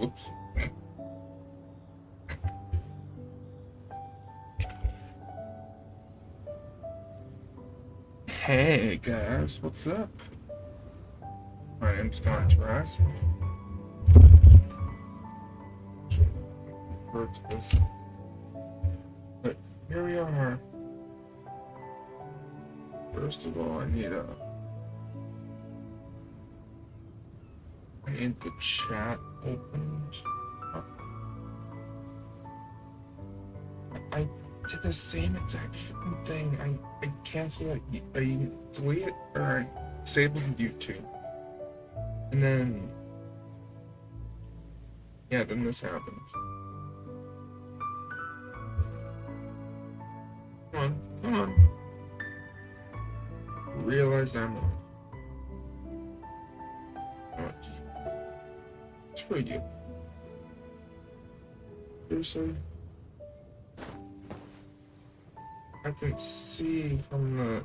Oops. Hey guys, what's up? My name's Contrast. But here we are. First of all, I need the chat opened up. I did the same exact fucking thing. I canceled it, I deleted or I disabled YouTube. And then, yeah, then this happened. Come on. Realize I'm on. Screw you. Seriously? I can see from the...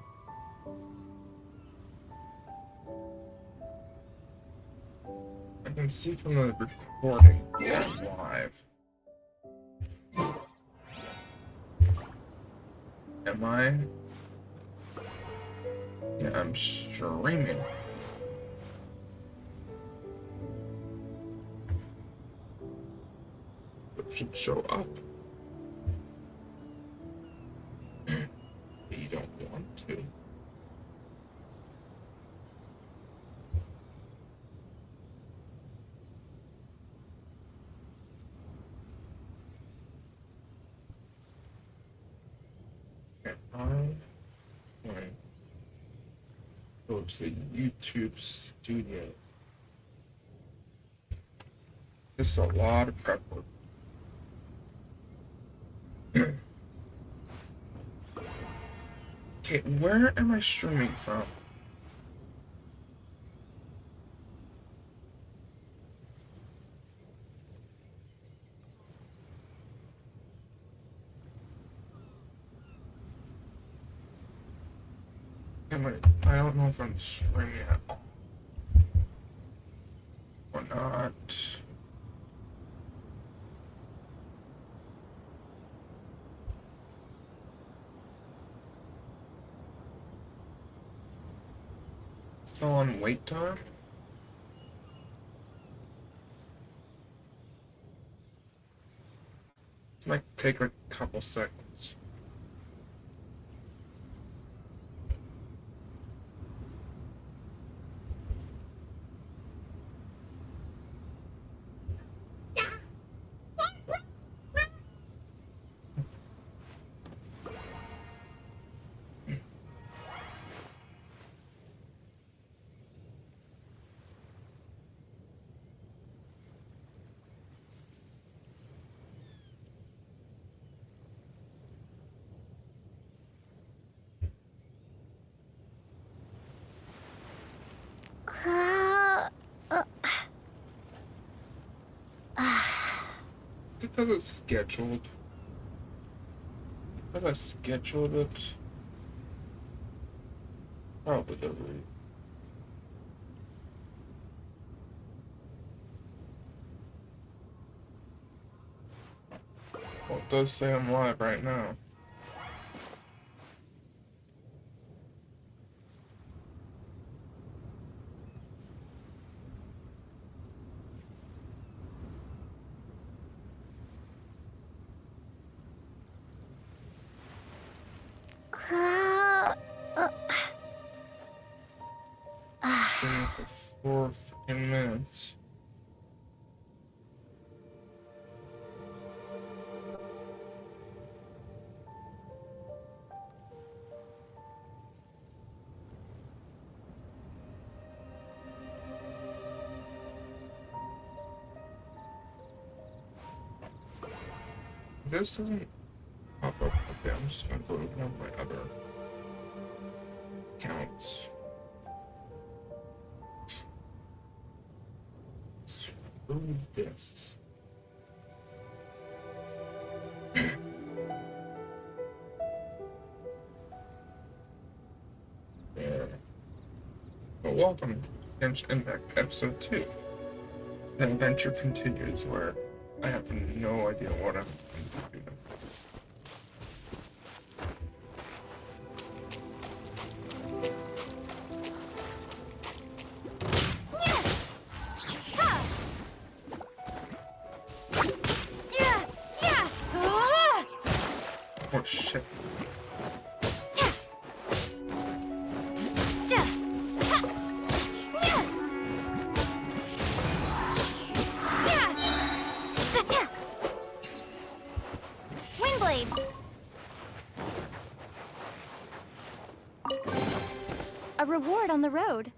I can see from the recording live. Am I? Yeah, I'm streaming. It should show up. You don't want to. And I go to the YouTube studio. This is a lot of prep work. Okay, where am I streaming from? I don't know if I'm streaming at all or not. Still on wait time? This might take a couple seconds. I thought it's scheduled. I thought I scheduled it. Probably the read. Well, it does say I'm live right now. For 4 freaking minutes. This doesn't pop up. Okay, I'm just gonna go to one of my other accounts. Screw this. There. Well, welcome to Genshin Impact Episode 2. the adventure continues where I have no idea what I'm going to do. Oh shit. A reward on the road.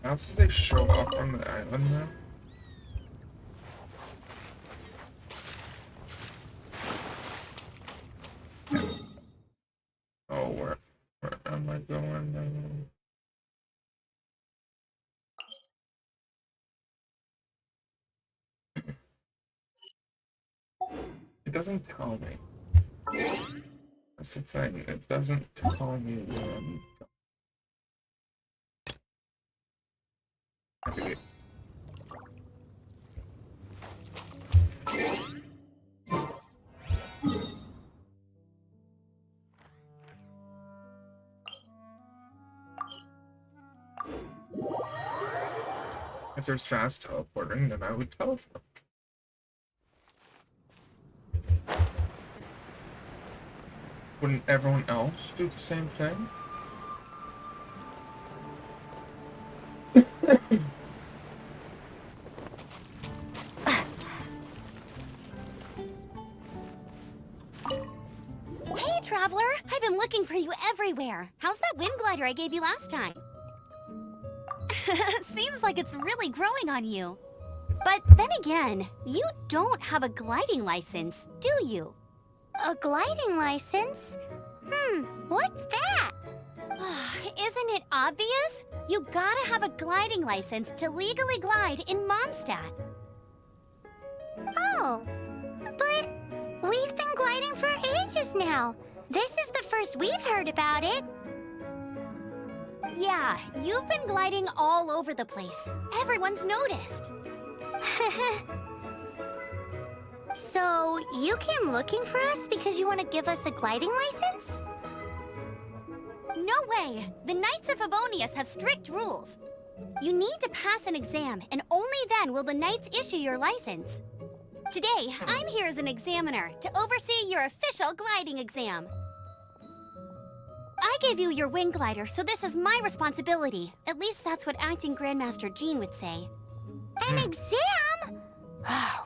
How do they show up on the island now? Oh, where am I going now? It doesn't tell me. That's the thing, it doesn't tell me where I'm going. If there's fast teleporting, then I would teleport. Wouldn't everyone else do the same thing? Hey, Traveler! I've been looking for you everywhere. How's that wind glider I gave you last time? Seems like it's really growing on you. But then again, you don't have a gliding license, do you? A gliding license? What's that? Isn't it obvious? You gotta have a gliding license to legally glide in Mondstadt. Oh, but we've been gliding for ages now. This is the first we've heard about it. Yeah, you've been gliding all over the place. Everyone's noticed. So, you came looking for us because you want to give us a gliding license? No way! The Knights of Favonius have strict rules. You need to pass an exam, and only then will the Knights issue your license. Today, I'm here as an examiner to oversee your official gliding exam. I gave you your wing glider, so this is my responsibility. At least that's what Acting Grandmaster Jean would say. An exam?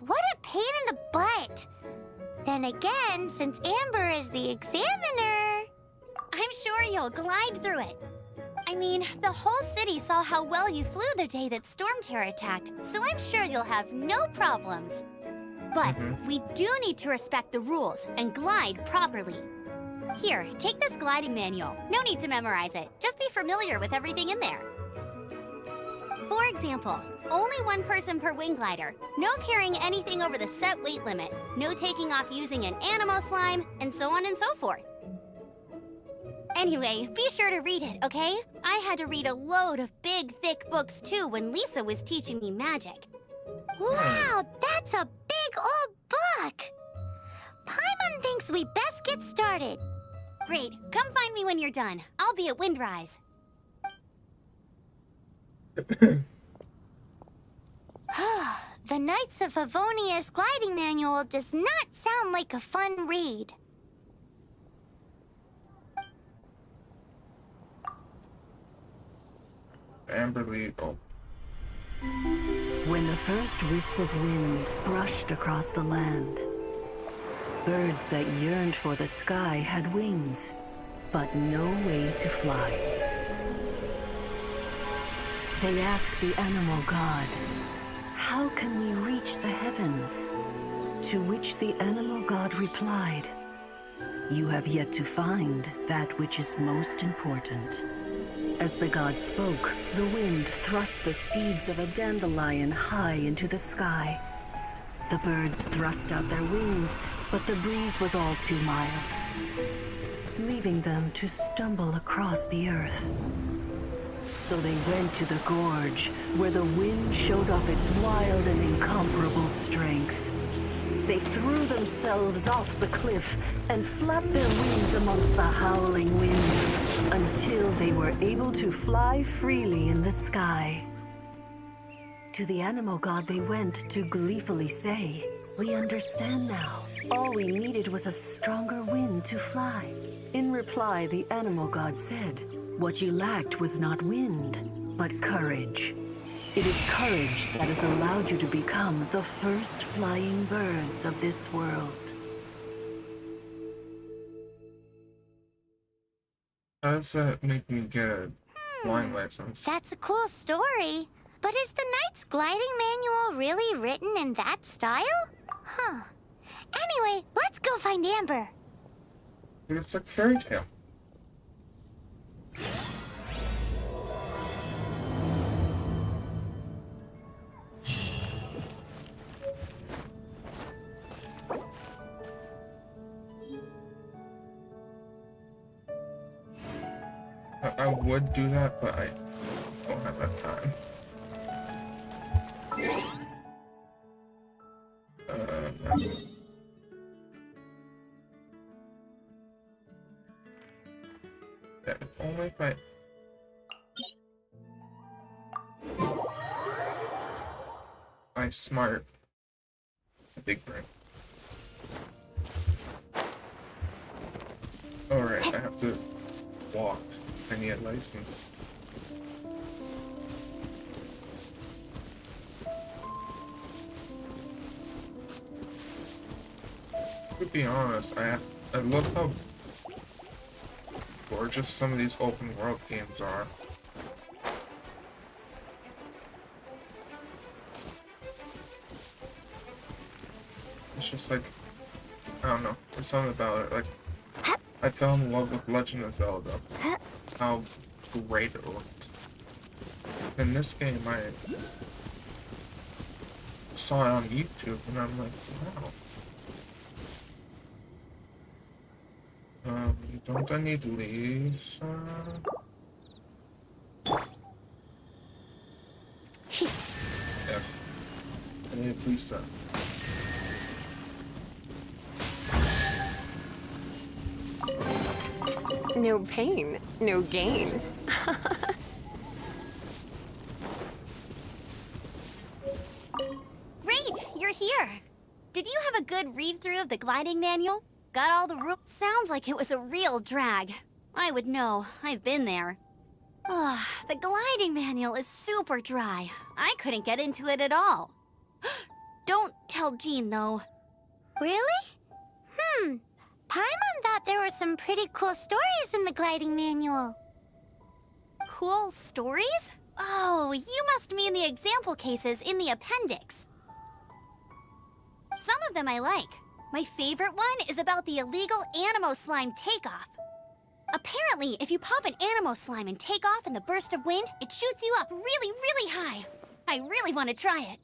What a pain in the butt. Then again, since Amber is the examiner... I'm sure you'll glide through it. I mean, the whole city saw how well you flew the day that Storm Terror attacked, so I'm sure you'll have no problems. But we do need to respect the rules and glide properly. Here, take this gliding manual. No need to memorize it. Just be familiar with everything in there. For example, only one person per wing glider, no carrying anything over the set weight limit, no taking off using an animal slime, and so on and so forth. Anyway, be sure to read it, okay? I had to read a load of big, thick books too when Lisa was teaching me magic. Wow, that's a big old book! Paimon thinks we best get started. Great, come find me when you're done. I'll be at Windrise. The Knights of Favonius gliding manual does not sound like a fun read. Amber Legal. When the first wisp of wind brushed across the land, birds that yearned for the sky had wings, but no way to fly. They asked the animal god, "How can we reach the heavens?" To which the animal god replied, "You have yet to find that which is most important." As the god spoke, the wind thrust the seeds of a dandelion high into the sky. The birds thrust out their wings, but the breeze was all too mild. leaving them to stumble across the earth. So they went to the gorge, where the wind showed off its wild and incomparable strength. They threw themselves off the cliff and flapped their wings amongst the howling winds until they were able to fly freely in the sky. To the animal god they went to gleefully say, "We understand now. All we needed was a stronger wind to fly." In reply, the animal god said, "What you lacked was not wind, but courage. It is courage that has allowed you to become the first flying birds of this world." How does that make me get a flying license? That's a cool story. But is the Knight's gliding manual really written in that style? Huh. Anyway, let's go find Amber. It's like fairy tale. I would do that, but I don't have that time. Yeah, if only if I smart a big brain. Alright, I have to walk. I need a license. To be honest, I love how gorgeous some of these open world games are. It's just like, I don't know, there's something about it. Like, I fell in love with Legend of Zelda. How great it looked. In this game, I saw it on YouTube, and I'm like, wow. Don't I need Lisa? Yes. I need Lisa. No pain, no gain. Great, you're here. Did you have a good read-through of the gliding manual? Got all the rules? Sounds like it was a real drag. I would know. I've been there. Ugh, the gliding manual is super dry. I couldn't get into it at all. Don't tell Jean, though. Really? Paimon thought there were some pretty cool stories in the gliding manual. Cool stories? Oh, you must mean the example cases in the appendix. Some of them I like. My favorite one is about the illegal Animo Slime takeoff. Apparently, if you pop an Animo Slime and take off in the burst of wind, it shoots you up really, really high. I really want to try it.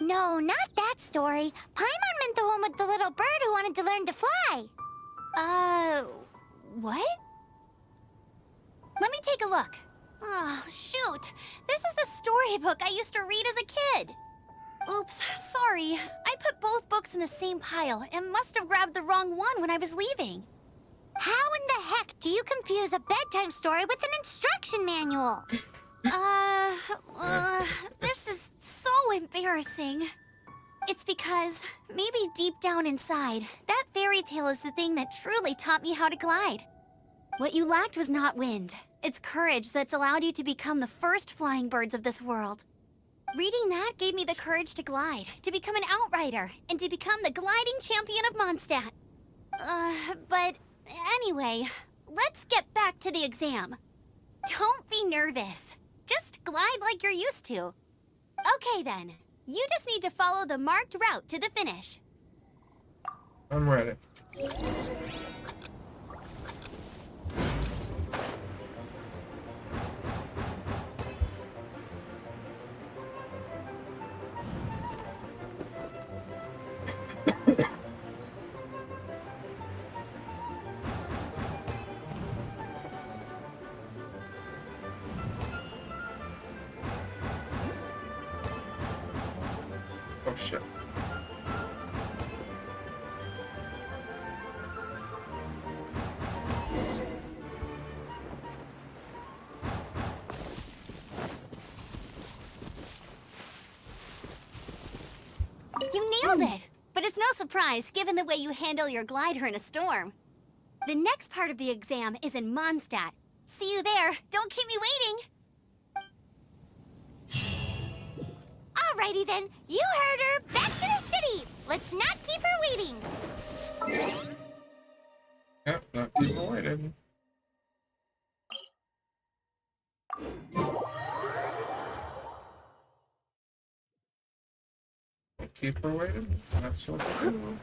No, not that story. Paimon meant the one with the little bird who wanted to learn to fly. What? Let me take a look. Oh, shoot. This is the storybook I used to read as a kid. Oops, sorry. I put both books in the same pile and must have grabbed the wrong one when I was leaving. How in the heck do you confuse a bedtime story with an instruction manual? This is so embarrassing. It's because, maybe deep down inside, that fairy tale is the thing that truly taught me how to glide. What you lacked was not wind. It's courage that's allowed you to become the first flying birds of this world. Reading that gave me the courage to glide, to become an outrider, and to become the gliding champion of Mondstadt. But anyway, let's get back to the exam. Don't be nervous. Just glide like you're used to. Okay then, you just need to follow the marked route to the finish. I'm ready. Oh shit. You nailed it! But it's no surprise, given the way you handle your glider in a storm. The next part of the exam is in Mondstadt. See you there. Don't keep me waiting. Alrighty then, you heard her. Back to the city. Let's not keep her waiting. Yep, not keep her waiting. Keep her waiting? That's what I do.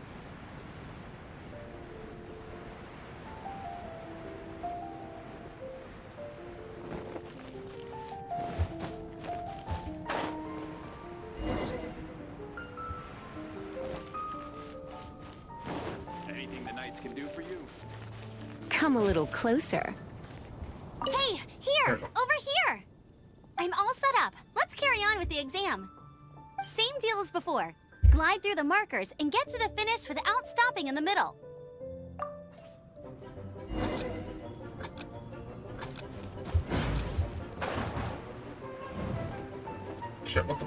Anything the Knights can do for you? Come a little closer. Hey, here! Over here! I'm all set up. Let's carry on with the exam. Same deal as before. Glide through the markers and get to the finish without stopping in the middle. Shit, what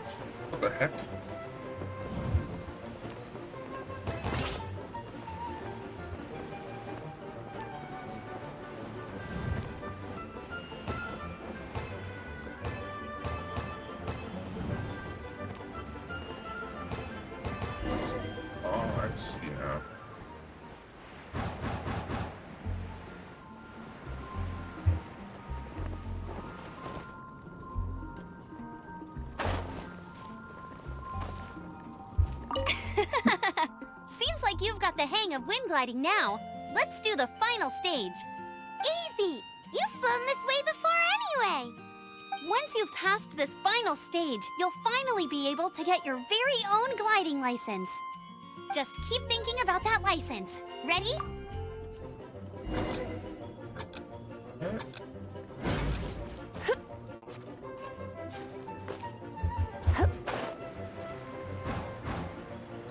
the heck? Oh, I see now. Seems like you've got the hang of wind gliding now. Let's do the final stage. Easy. You've flown this way before anyway. Once you've passed this final stage, you'll finally be able to get your very own gliding license. Just keep thinking about that license. Ready?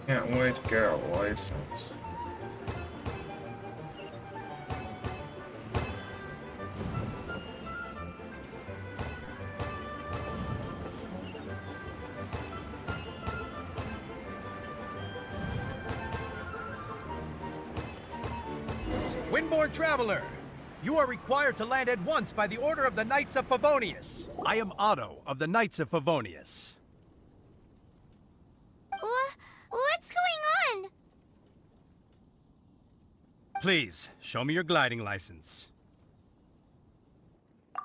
Can't wait to get a license. Windborne Traveler, you are required to land at once by the order of the Knights of Favonius. I am Otto of the Knights of Favonius. What's going on? Please, show me your gliding license.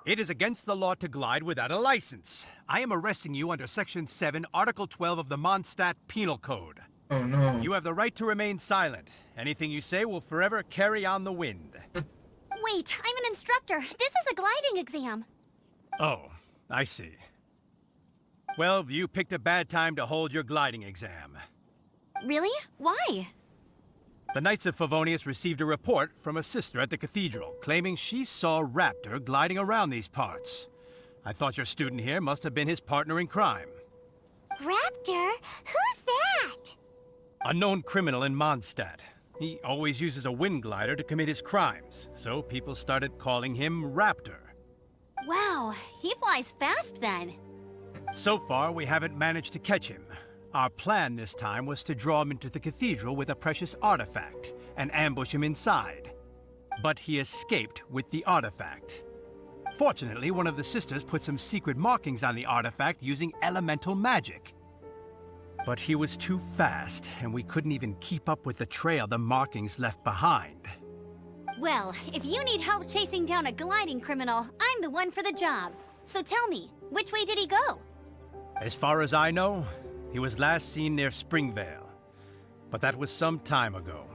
It is against the law to glide without a license. I am arresting you under Section 7, Article 12 of the Mondstadt Penal Code. Oh no. You have the right to remain silent. Anything you say will forever carry on the wind. Wait, I'm an instructor. This is a gliding exam. Oh, I see. Well, you picked a bad time to hold your gliding exam. Really? Why? The Knights of Favonius received a report from a sister at the cathedral claiming she saw Raptor gliding around these parts. I thought your student here must have been his partner in crime. Raptor? Who's that? A known criminal in Mondstadt. He always uses a wind glider to commit his crimes, so people started calling him Raptor. Wow, he flies fast then. So far, we haven't managed to catch him. Our plan this time was to draw him into the cathedral with a precious artifact and ambush him inside. But he escaped with the artifact. Fortunately, one of the sisters put some secret markings on the artifact using elemental magic. But he was too fast, and we couldn't even keep up with the trail the markings left behind. Well, if you need help chasing down a gliding criminal, I'm the one for the job. So tell me, which way did he go? As far as I know, he was last seen near Springvale. But that was some time ago.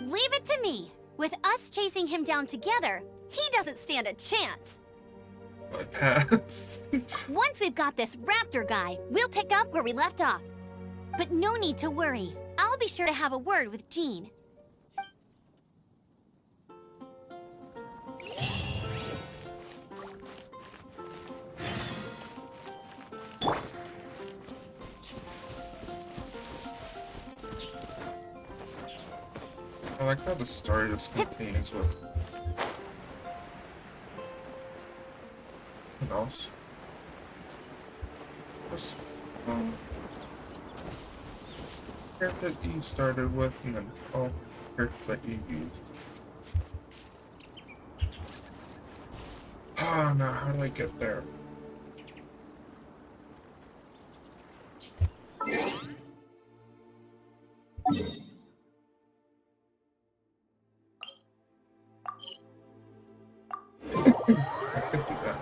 Leave it to me. With us chasing him down together, he doesn't stand a chance. I passed. Once we've got this Raptor guy, we'll pick up where we left off. But no need to worry. I'll be sure to have a word with Jean. I like how the story just continues with what else? Just, character that you started with, and then character that you used. Ah, now how do I get there? I could do that.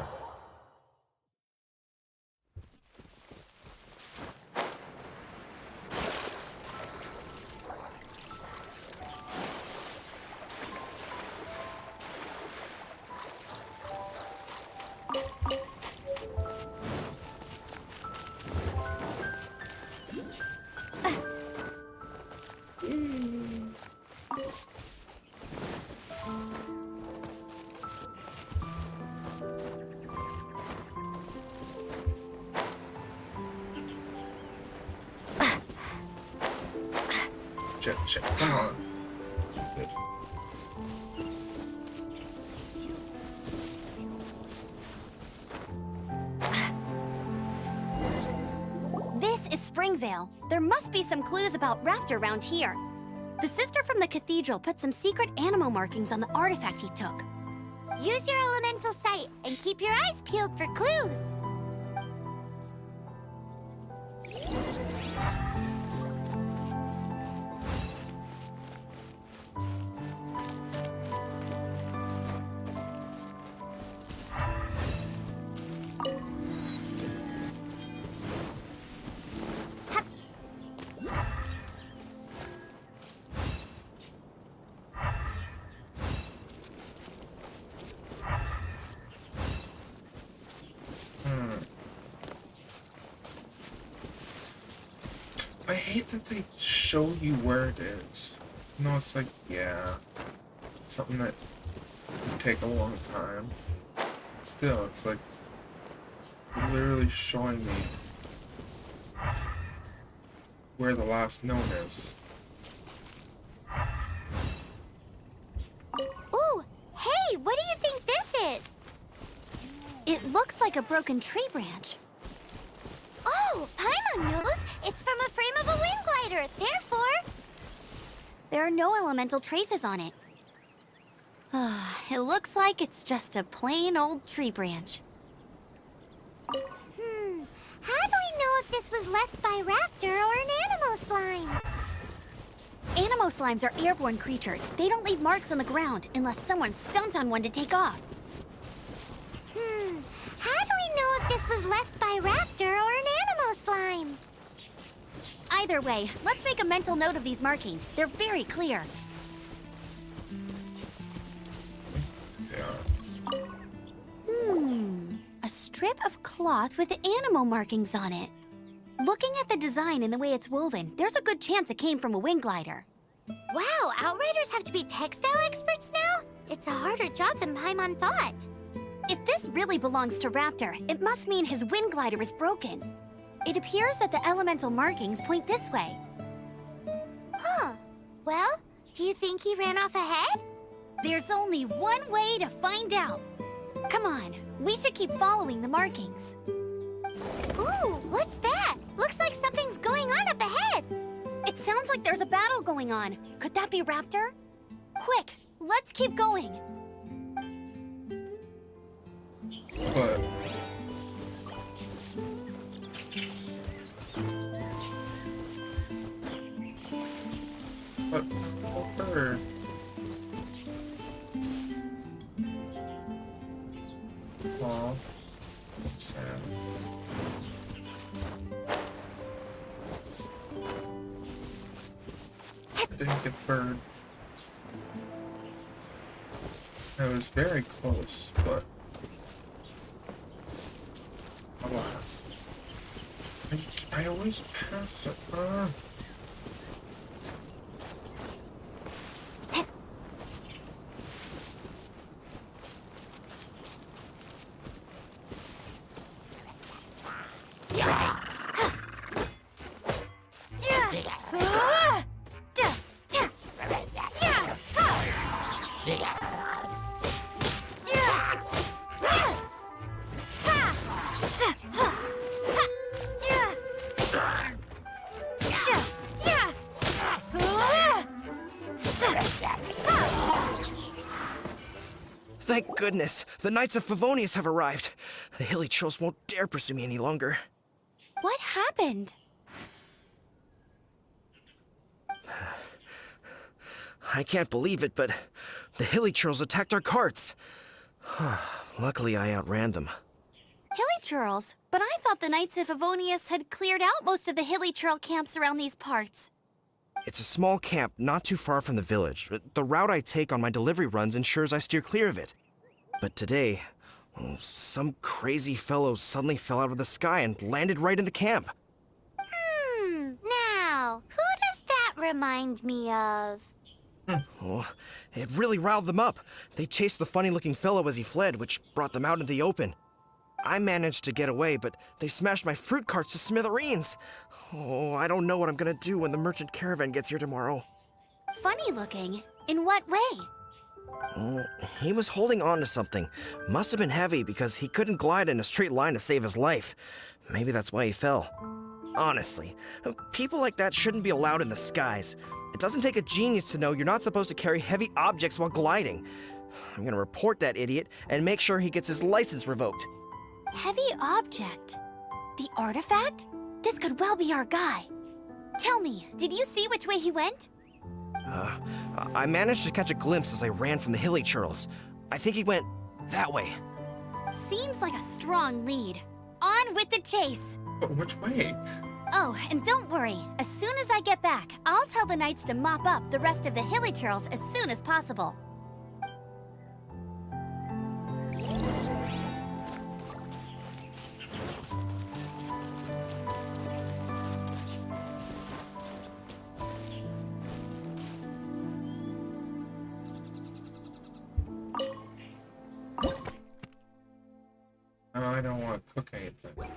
Shit, come on. Good. This is Springvale. There must be some clues about Raptor around here. The sister from the cathedral put some secret animal markings on the artifact he took. Use your elemental sight and keep your eyes peeled for clues. I hate that they show you where it is. You know, it's like, yeah, it's something that would take a long time. Still, it's like literally showing me where the last known is. Ooh, hey, what do you think this is? It looks like a broken tree branch. Oh, Paimon knows. It's from a frame of a wind glider. Therefore, There are no elemental traces on it. It looks like it's just a plain old tree branch. how do we know if this was left by Raptor or an Animo slime? Animo slimes are airborne creatures. They don't leave marks on the ground unless someone stomped on one to take off. How do we know if this was left by Raptor or an Animo slime? Either way, let's make a mental note of these markings. They're very clear. Yeah. A strip of cloth with Animo markings on it. Looking at the design and the way it's woven, there's a good chance it came from a wind glider. Wow, Outriders have to be textile experts now? It's a harder job than Paimon thought. If this really belongs to Raptor, it must mean his wind glider is broken. It appears that the elemental markings point this way. Huh. Well, do you think he ran off ahead? There's only one way to find out. Come on, we should keep following the markings. Ooh, what's that? Looks like something's going on up ahead. It sounds like there's a battle going on. Could that be Raptor? Quick, let's keep going. But bird. Aw, sad. I didn't get bird. I was very close, but alas. I always pass it. Thank goodness, the Knights of Favonius have arrived. The hilly trolls won't dare pursue me any longer. What happened? I can't believe it, but the hilly trolls attacked our carts. Luckily, I outran them. Hilly churls? But I thought the Knights of Favonius had cleared out most of the hilly churl camps around these parts. It's a small camp not too far from the village. The route I take on my delivery runs ensures I steer clear of it. But today, some crazy fellow suddenly fell out of the sky and landed right in the camp. Now, who does that remind me of? Oh, it really riled them up. They chased the funny-looking fellow as he fled, which brought them out into the open. I managed to get away, but they smashed my fruit carts to smithereens. Oh, I don't know what I'm gonna do when the merchant caravan gets here tomorrow. Funny looking? In what way? Oh, he was holding on to something. Must have been heavy because he couldn't glide in a straight line to save his life. Maybe that's why he fell. Honestly, people like that shouldn't be allowed in the skies. It doesn't take a genius to know you're not supposed to carry heavy objects while gliding. I'm gonna report that idiot and make sure he gets his license revoked. Heavy object? The artifact? This could well be our guy. Tell me, did you see which way he went? I managed to catch a glimpse as I ran from the hilly churls. I think he went that way. Seems like a strong lead. On with the chase! But which way? Oh, and don't worry. As soon as I get back, I'll tell the knights to mop up the rest of the hilly churls as soon as possible. I don't want to cook anything.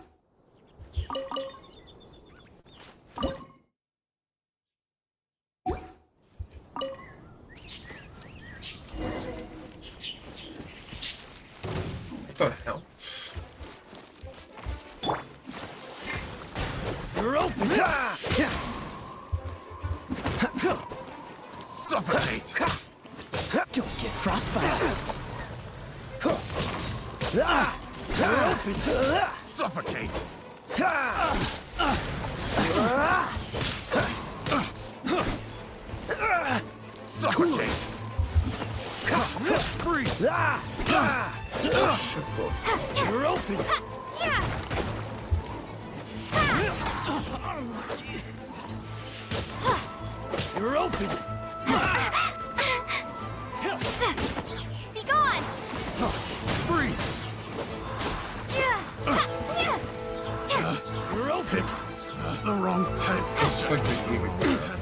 What the hell? You're open! Suffocate! Don't get frostbite! You're open! Suffocate! Suffocate! Breathe! You're open! You're open! Be gone! Breathe! You're open! The wrong type. It's like they gave me that.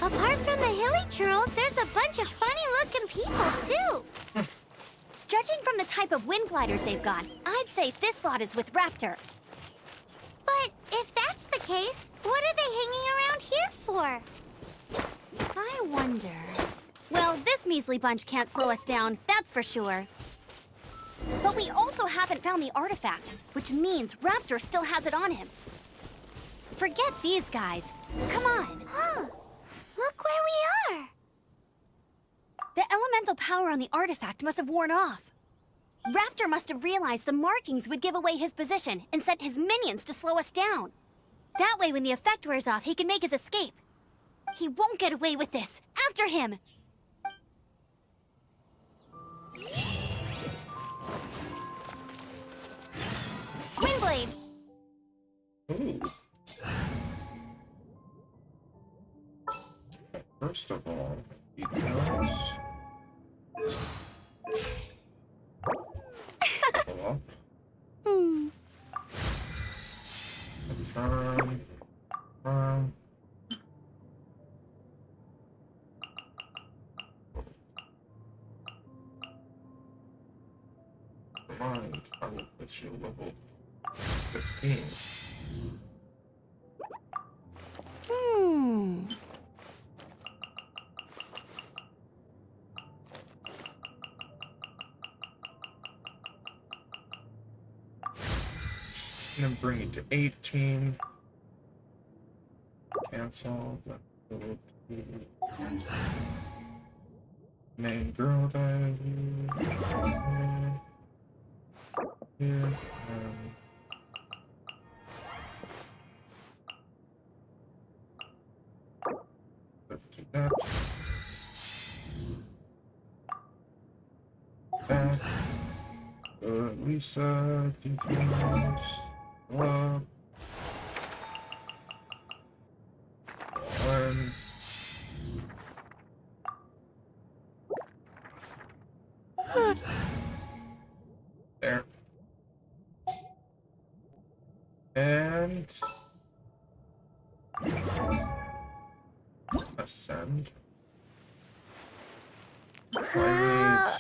Apart from the hilly churls, there's a bunch of funny-looking people, too. Judging from the type of wind gliders they've got, I'd say this lot is with Raptor. But if that's the case, what are they hanging around here for? I wonder... Well, this measly bunch can't slow us down, that's for sure. But we also haven't found the artifact, which means Raptor still has it on him. Forget these guys. Come on. Huh. Look where we are. The elemental power on the artifact must have worn off. Raptor must have realized the markings would give away his position and sent his minions to slow us down. That way, when the effect wears off, he can make his escape. He won't get away with this. After him! Windblade! Ooh. First of all, he does. Level up. Confirm. Confirm. Come on. and I will put you level 16. And then bring it to 18. Cancel. Main girl dive. Here. Let's do that. That. Lisa. Details. One. There. And ascend. I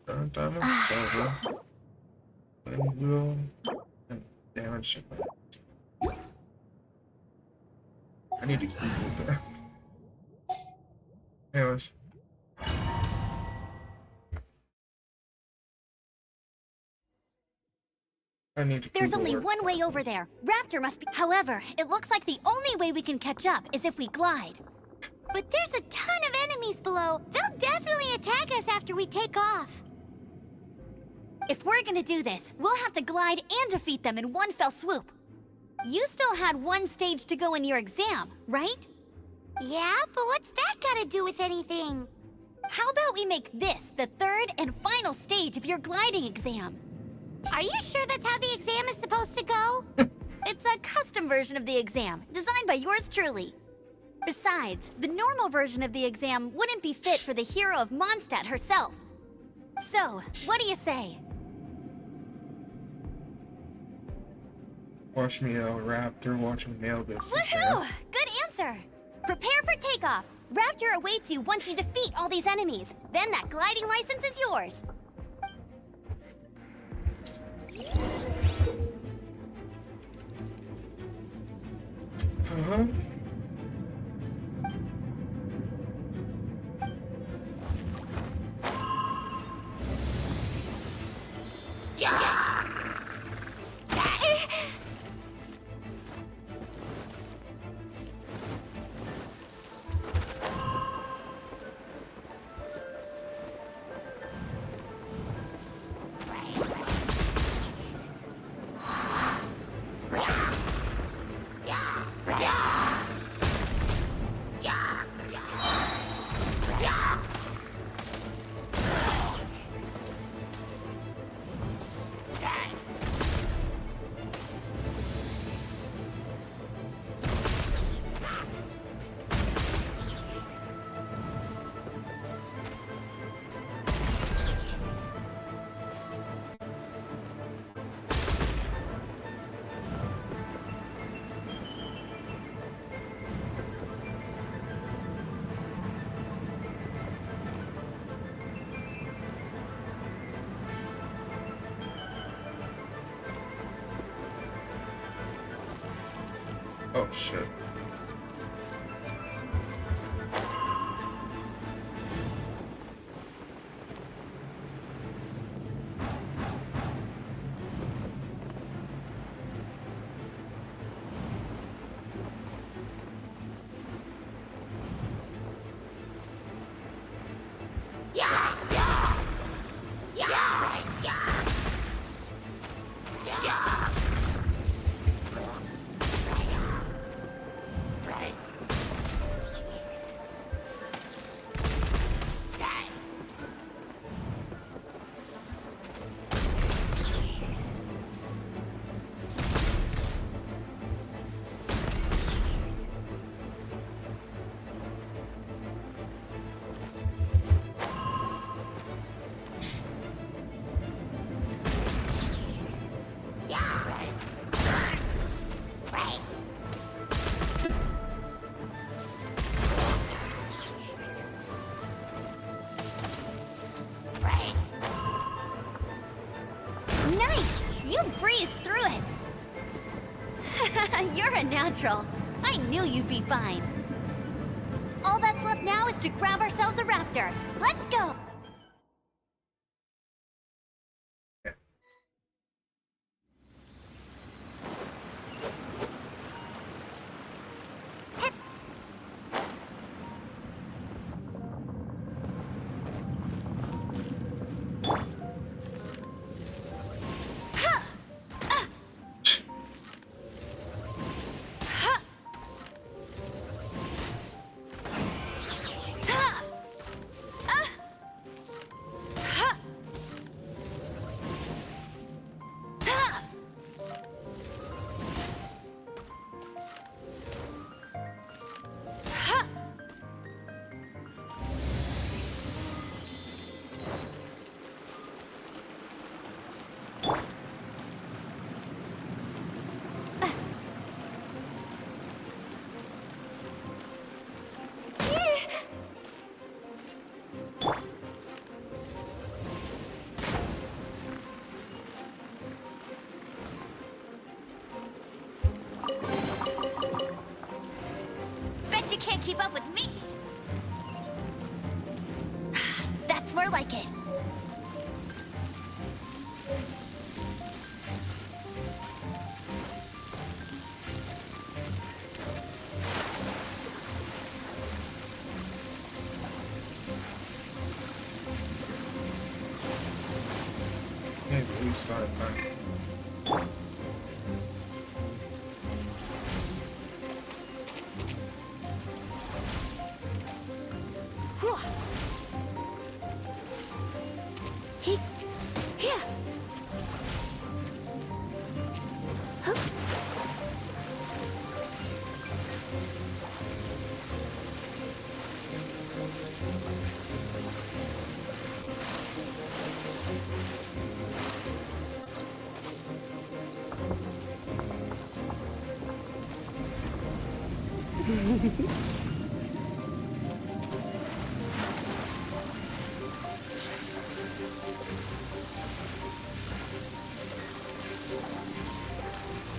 need diamond silver. And wheel and damage. I need to Google that. Anyways. I need to There's Google only her. one way over there. Raptor must be. However, it looks like the only way we can catch up is if we glide. But there's a ton of enemies below. They'll definitely attack us after we take off. If we're gonna do this, we'll have to glide and defeat them in one fell swoop. You still had one stage to go in your exam, right? Yeah, but what's that got to do with anything? How about we make this the third and final stage of your gliding exam? Are you sure that's how the exam is supposed to go? It's a custom version of the exam, designed by yours truly. Besides, the normal version of the exam wouldn't be fit for the hero of Mondstadt herself. So, what do you say? Watch me Raptor, watch me nail this. Woohoo! Good answer! Prepare for takeoff! Raptor awaits you once you defeat all these enemies. Then that gliding license is yours. Uh-huh. Oh shit. Nice! You breezed through it! You're a natural. I knew you'd be fine. All that's left now is to grab ourselves a raptor. Let's go! Bet you can't keep up with me! That's more like it. Maybe we saw it fine.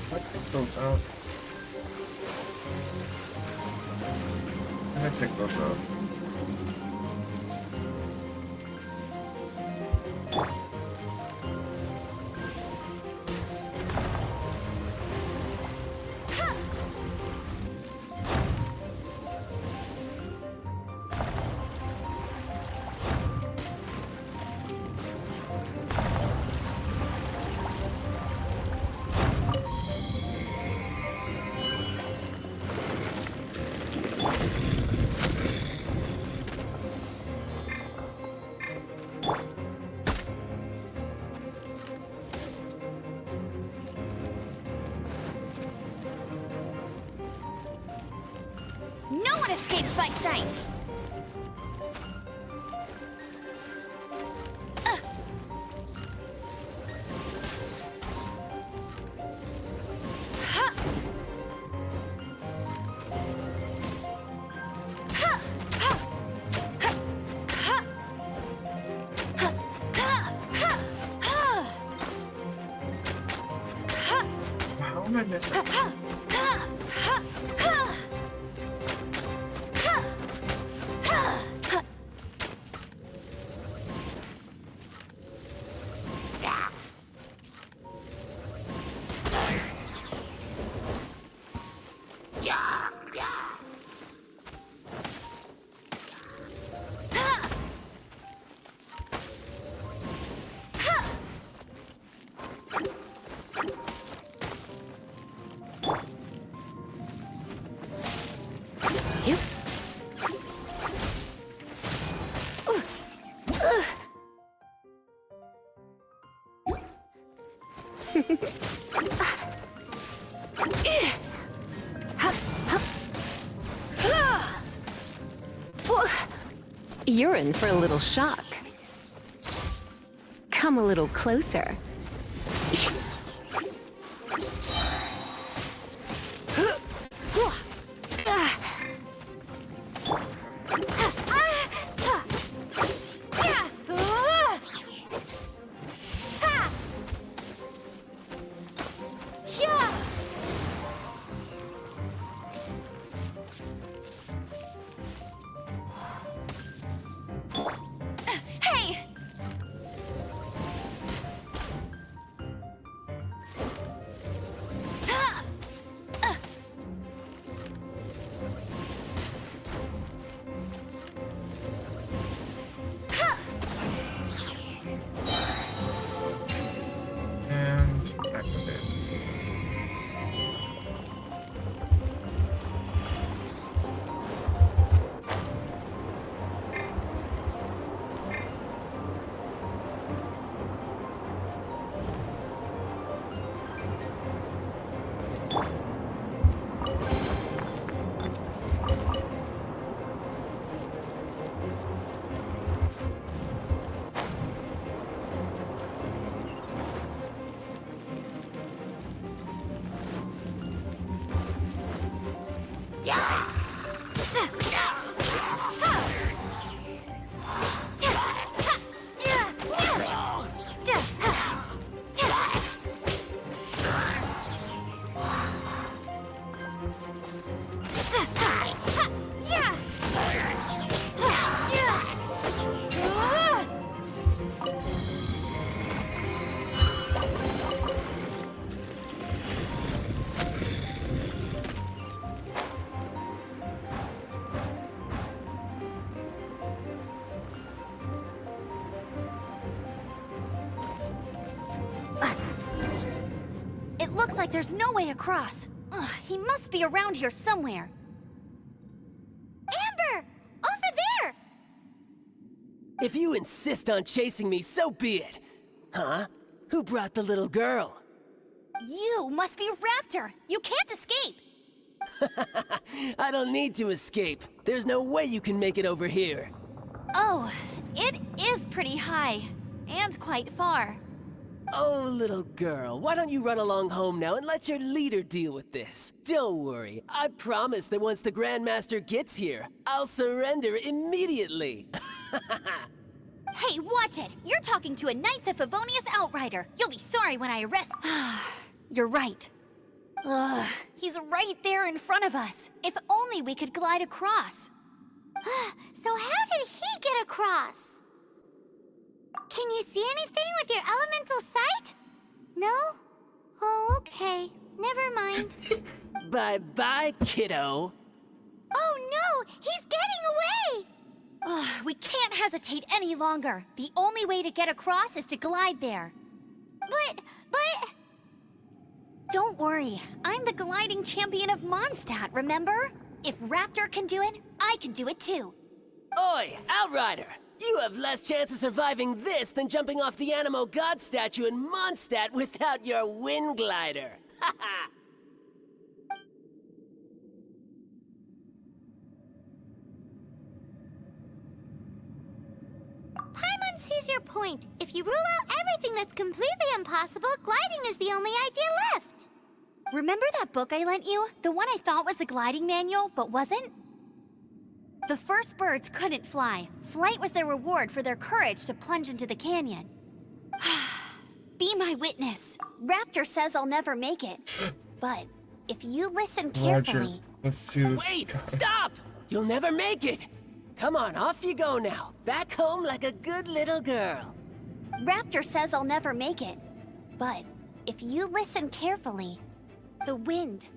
I take those out. I take those out. No one escapes my sights! How am I missing? You're in for a little shock. Come a little closer. It looks like there's no way across. Ugh, he must be around here somewhere. Amber! Over there! If you insist on chasing me, so be it. Huh? Who brought the little girl? You must be Raptor. You can't escape. I don't need to escape. There's no way you can make it over here. Oh, it is pretty high. And quite far. Oh, little girl, why don't you run along home now and let your leader deal with this? Don't worry, I promise that once the Grandmaster gets here, I'll surrender immediately. Hey, watch it! You're talking to a Knights of Favonius outrider. You'll be sorry when I arrest... You're right. Ugh, he's right there in front of us. If only we could glide across. So how did he get across? Can you see anything with your elemental sight? No? Oh, okay. Never mind. Bye-bye, kiddo. Oh no! He's getting away! Ugh, we can't hesitate any longer. The only way to get across is to glide there. But... Don't worry. I'm the gliding champion of Mondstadt, remember? If Raptor can do it, I can do it too. Oi, Outrider! You have less chance of surviving this than jumping off the Animo God statue in Mondstadt without your wind glider. Haha! Paimon sees your point. If you rule out everything that's completely impossible, gliding is the only idea left. Remember that book I lent you? The one I thought was the gliding manual, but wasn't? The first birds couldn't fly. Flight was their reward for their courage to plunge into the canyon. Be my witness. Raptor says I'll never make it. But if you listen carefully... Roger, let's see this. Wait! Stop! You'll never make it! Come on, off you go now. Back home like a good little girl. Raptor says I'll never make it. But if you listen carefully... The wind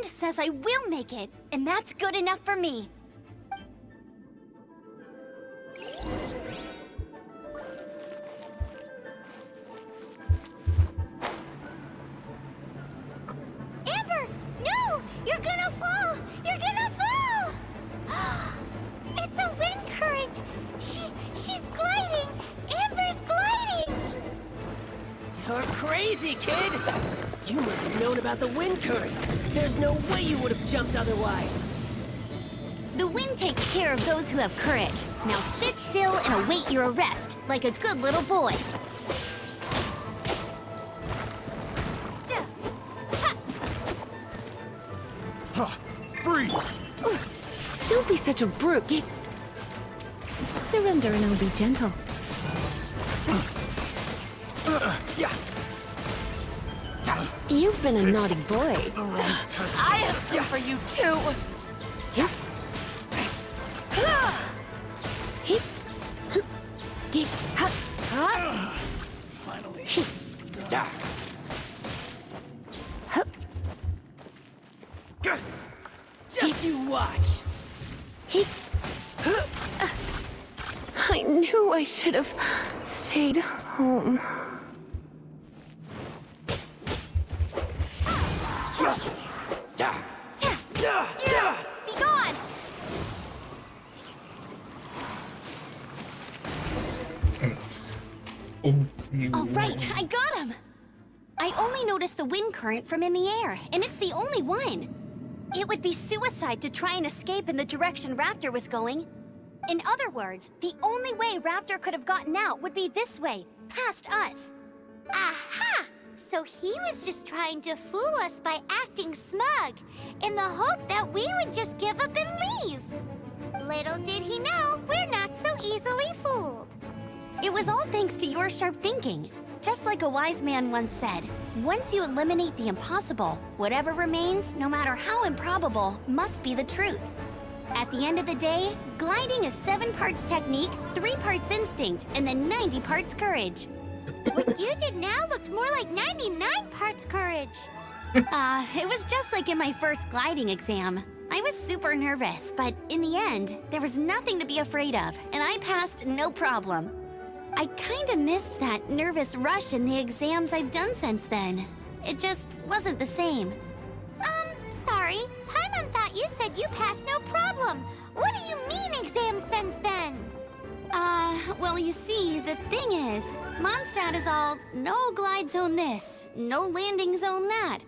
says I will make it, and that's good enough for me. Amber! No! You're gonna fall! You're gonna fall! It's a wind current! She's gliding! Amber's gliding! You're crazy, kid! You must have known about the wind current. There's no way you would have jumped otherwise. The wind takes care of those who have courage. Now sit still and await your arrest, like a good little boy. Freeze! Don't be such a brute. Surrender and I'll be gentle. Yeah. You've been a naughty boy. I have some for you too. Finally. Just you watch. I knew I should have stayed home. Be gone! All right, I got him! I only noticed the wind current from in the air, and it's the only one. It would be suicide to try and escape in the direction Raptor was going. In other words, the only way Raptor could have gotten out would be this way, past us. Aha! So he was just trying to fool us by acting smug, in the hope that we would just give up and leave. Little did he know, we're not so easily fooled. It was all thanks to your sharp thinking. Just like a wise man once said, once you eliminate the impossible, whatever remains, no matter how improbable, must be the truth. At the end of the day, gliding is 7 parts technique, 3 parts instinct, and then 90 parts courage. What you did now looked more like 99 parts courage. It was just like in my first gliding exam. I was super nervous, but in the end, there was nothing to be afraid of, and I passed no problem. I kinda missed that nervous rush in the exams I've done since then. It just wasn't the same. Sorry. Paimon thought you said you passed no problem. What do you mean exams since then? Well, you see, the thing is, Mondstadt is all, no glide zone this, no landing zone that.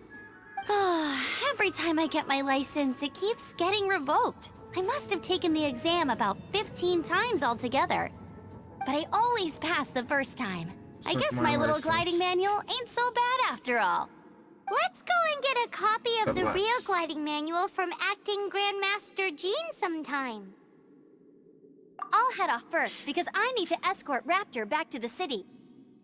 Every time I get my license, it keeps getting revoked. I must have taken the exam about 15 times altogether. But I always pass the first time. I guess my little gliding manual ain't so bad after all. Let's go and get a copy of the real gliding manual from acting Grandmaster Jean sometime. I'll head off first because I need to escort Raptor back to the city.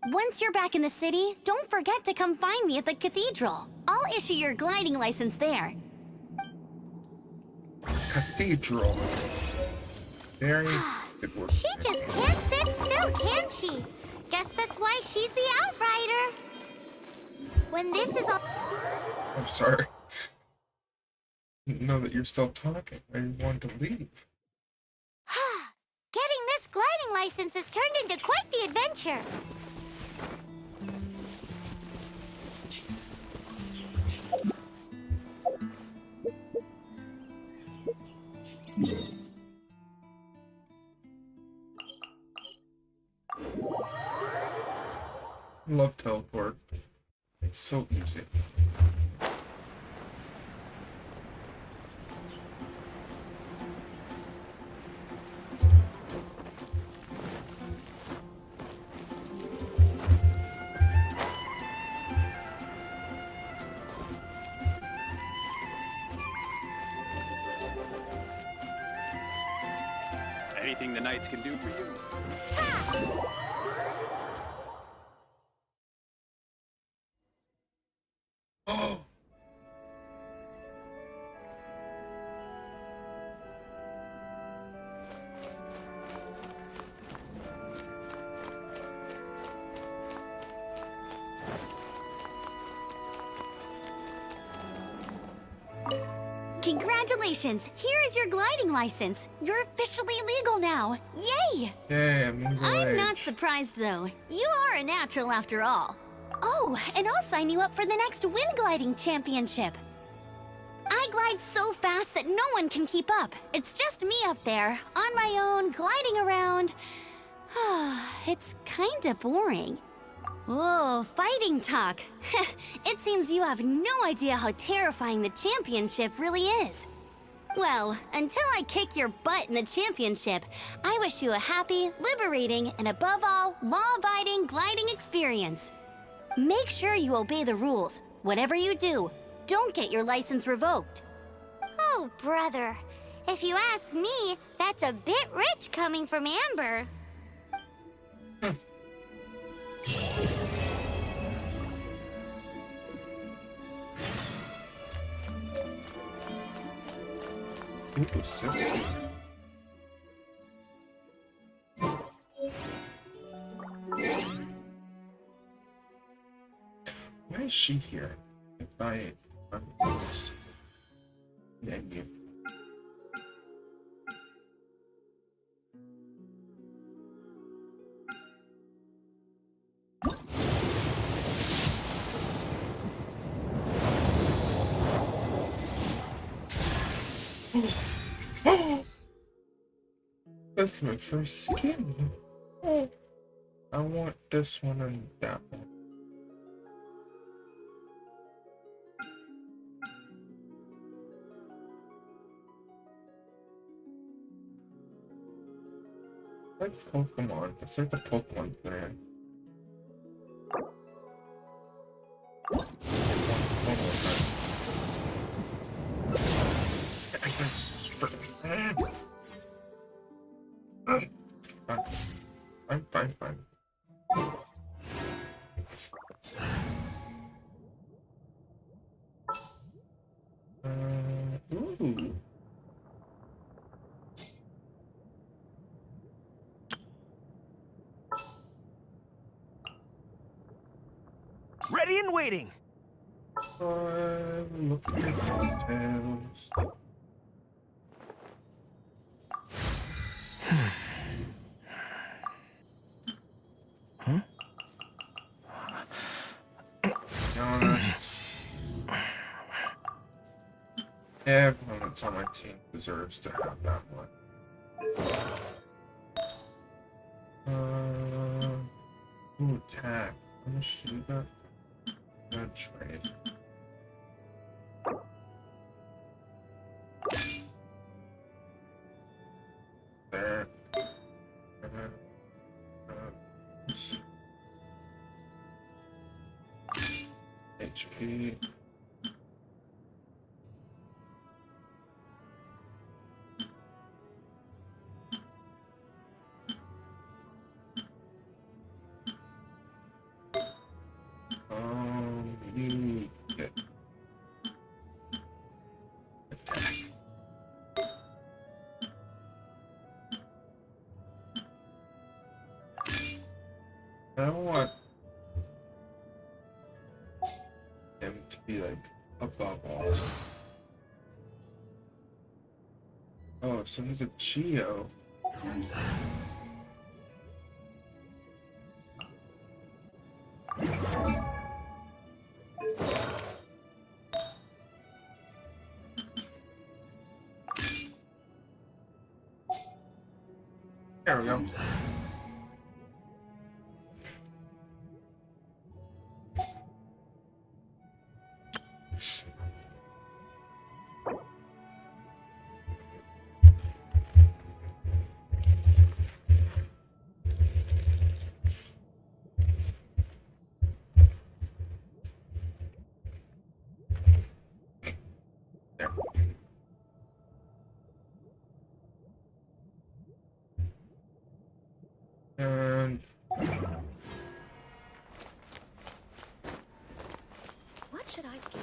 Once you're back in the city, don't forget to come find me at the cathedral. I'll issue your gliding license there. Cathedral. Very good word. She just can't sit still, can she? Guess that's why she's the outrider. When this is all... I'm sorry. Know that you're still talking. I want to leave. Getting this gliding license has turned into quite the adventure. Love teleport. It's so easy. Anything the knights can do for you. Oh! Congratulations! Here is your gliding license. You're officially legal now. Yay! Yay, I'm legal I'm age. not surprised though. You are a natural after all. Oh, and I'll sign you up for the next wind gliding championship. I glide so fast that no one can keep up. It's just me up there, on my own, gliding around. It's kinda boring. Whoa, fighting talk. It seems you have no idea how terrifying the championship really is. Well, until I kick your butt in the championship, I wish you a happy, liberating, and above all, law-abiding gliding experience. Make sure you obey the rules. Whatever you do, don't get your license revoked. Oh, brother. If you ask me, that's a bit rich coming from Amber. Ooh, 60. Why is she here? If I'm yeah, you. That's my first skin. Oh, I want this one and that one. Like Pokemon. It's like the Pokemon player. It's freaking. Fine. Ooh. Ready and waiting. I'm looking at details. Huh? Be honest. Everyone that's on my team deserves to have that one. Ooh, attack. How much do you got? Good trade. There. And then, HP. You get attack. I want him to be like above all. Oh, so he's a Geo. There we go. There. And What should I get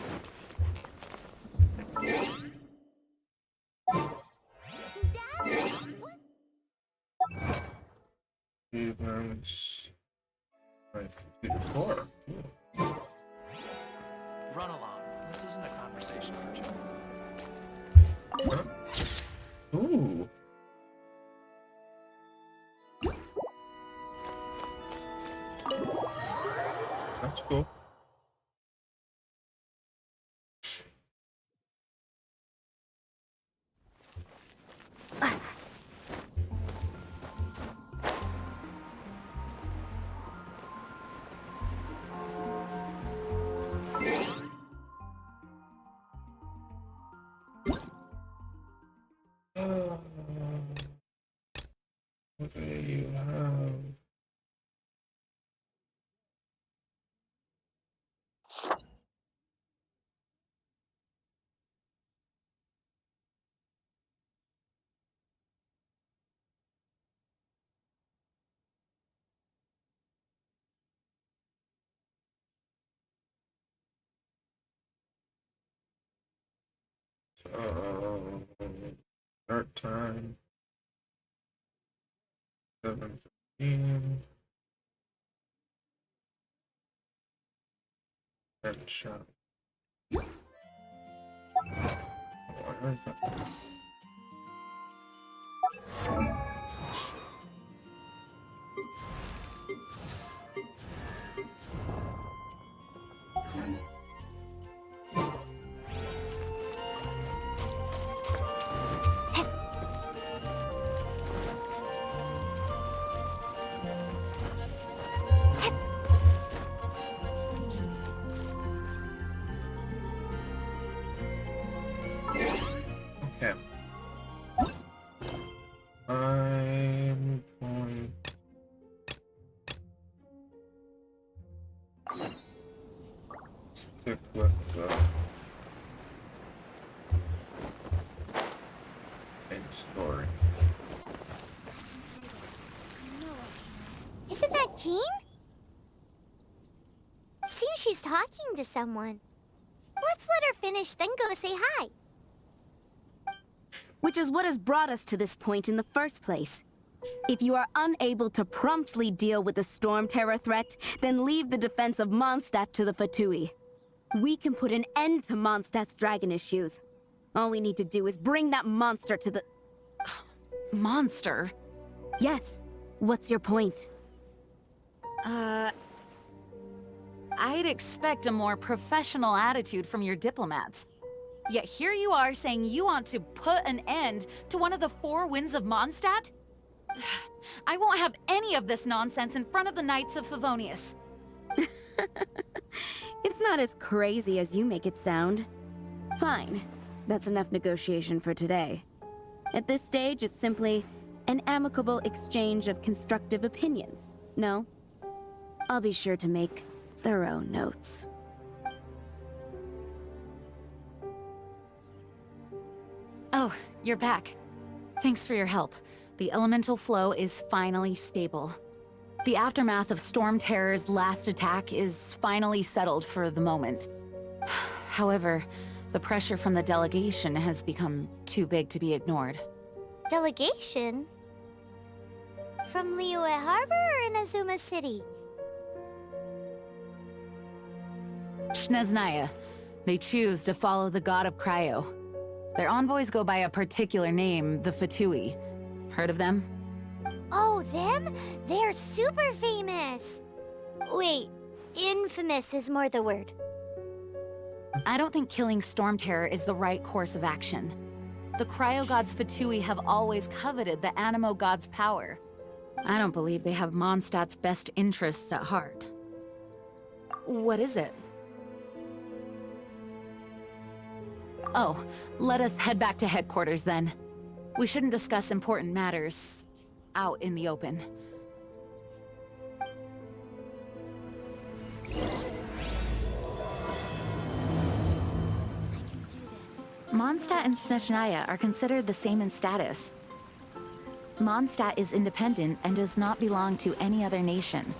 to events like computer 4. Ooh. Run along. This isn't a conversation for children. Huh? Ooh. That's cool. What do you have? Start time 7:15. Headshot. Oh, I heard that. Okay. I'm going to stick with the main story. Isn't that Jean? Seems she's talking to someone. Let's let her finish, then go say hi. Which is what has brought us to this point in the first place. If you are unable to promptly deal with the Storm Terror threat, then leave the defense of Mondstadt to the Fatui. We can put an end to Mondstadt's dragon issues. All we need to do is bring that monster to the... Monster? Yes. What's your point? I'd expect a more professional attitude from your diplomats. Yet here you are saying you want to put an end to one of the four winds of Mondstadt? I won't have any of this nonsense in front of the Knights of Favonius. It's not as crazy as you make it sound. Fine. That's enough negotiation for today. At this stage, it's simply an amicable exchange of constructive opinions. No? I'll be sure to make thorough notes. Oh, you're back. Thanks for your help. The elemental flow is finally stable. The aftermath of Storm Terror's last attack is finally settled for the moment. However, the pressure from the delegation has become too big to be ignored. Delegation? From Liyue Harbor or Inazuma City? Snezhnaya. They choose to follow the god of Cryo. Their envoys go by a particular name, the Fatui. Heard of them? Oh, them? They're super famous! Wait, infamous is more the word. I don't think killing Storm Terror is the right course of action. The Cryo God's Fatui have always coveted the Animo God's power. I don't believe they have Mondstadt's best interests at heart. What is it? Oh, let us head back to headquarters then. We shouldn't discuss important matters out in the open. Mondstadt and Snezhnaya are considered the same in status. Mondstadt is independent and does not belong to any other nation.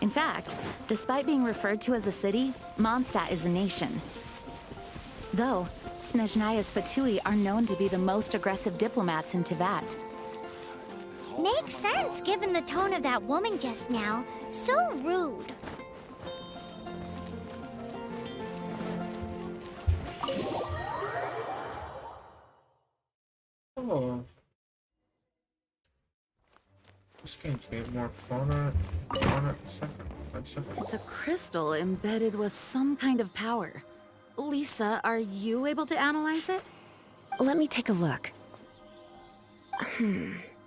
In fact, despite being referred to as a city, Mondstadt is a nation. Though, Snezhnaya's Fatui are known to be the most aggressive diplomats in Tibet. Makes sense given the tone of that woman just now. So rude. Oh. This game's getting more fauna, etc. It's a crystal embedded with some kind of power. Lisa, are you able to analyze it? Let me take a look.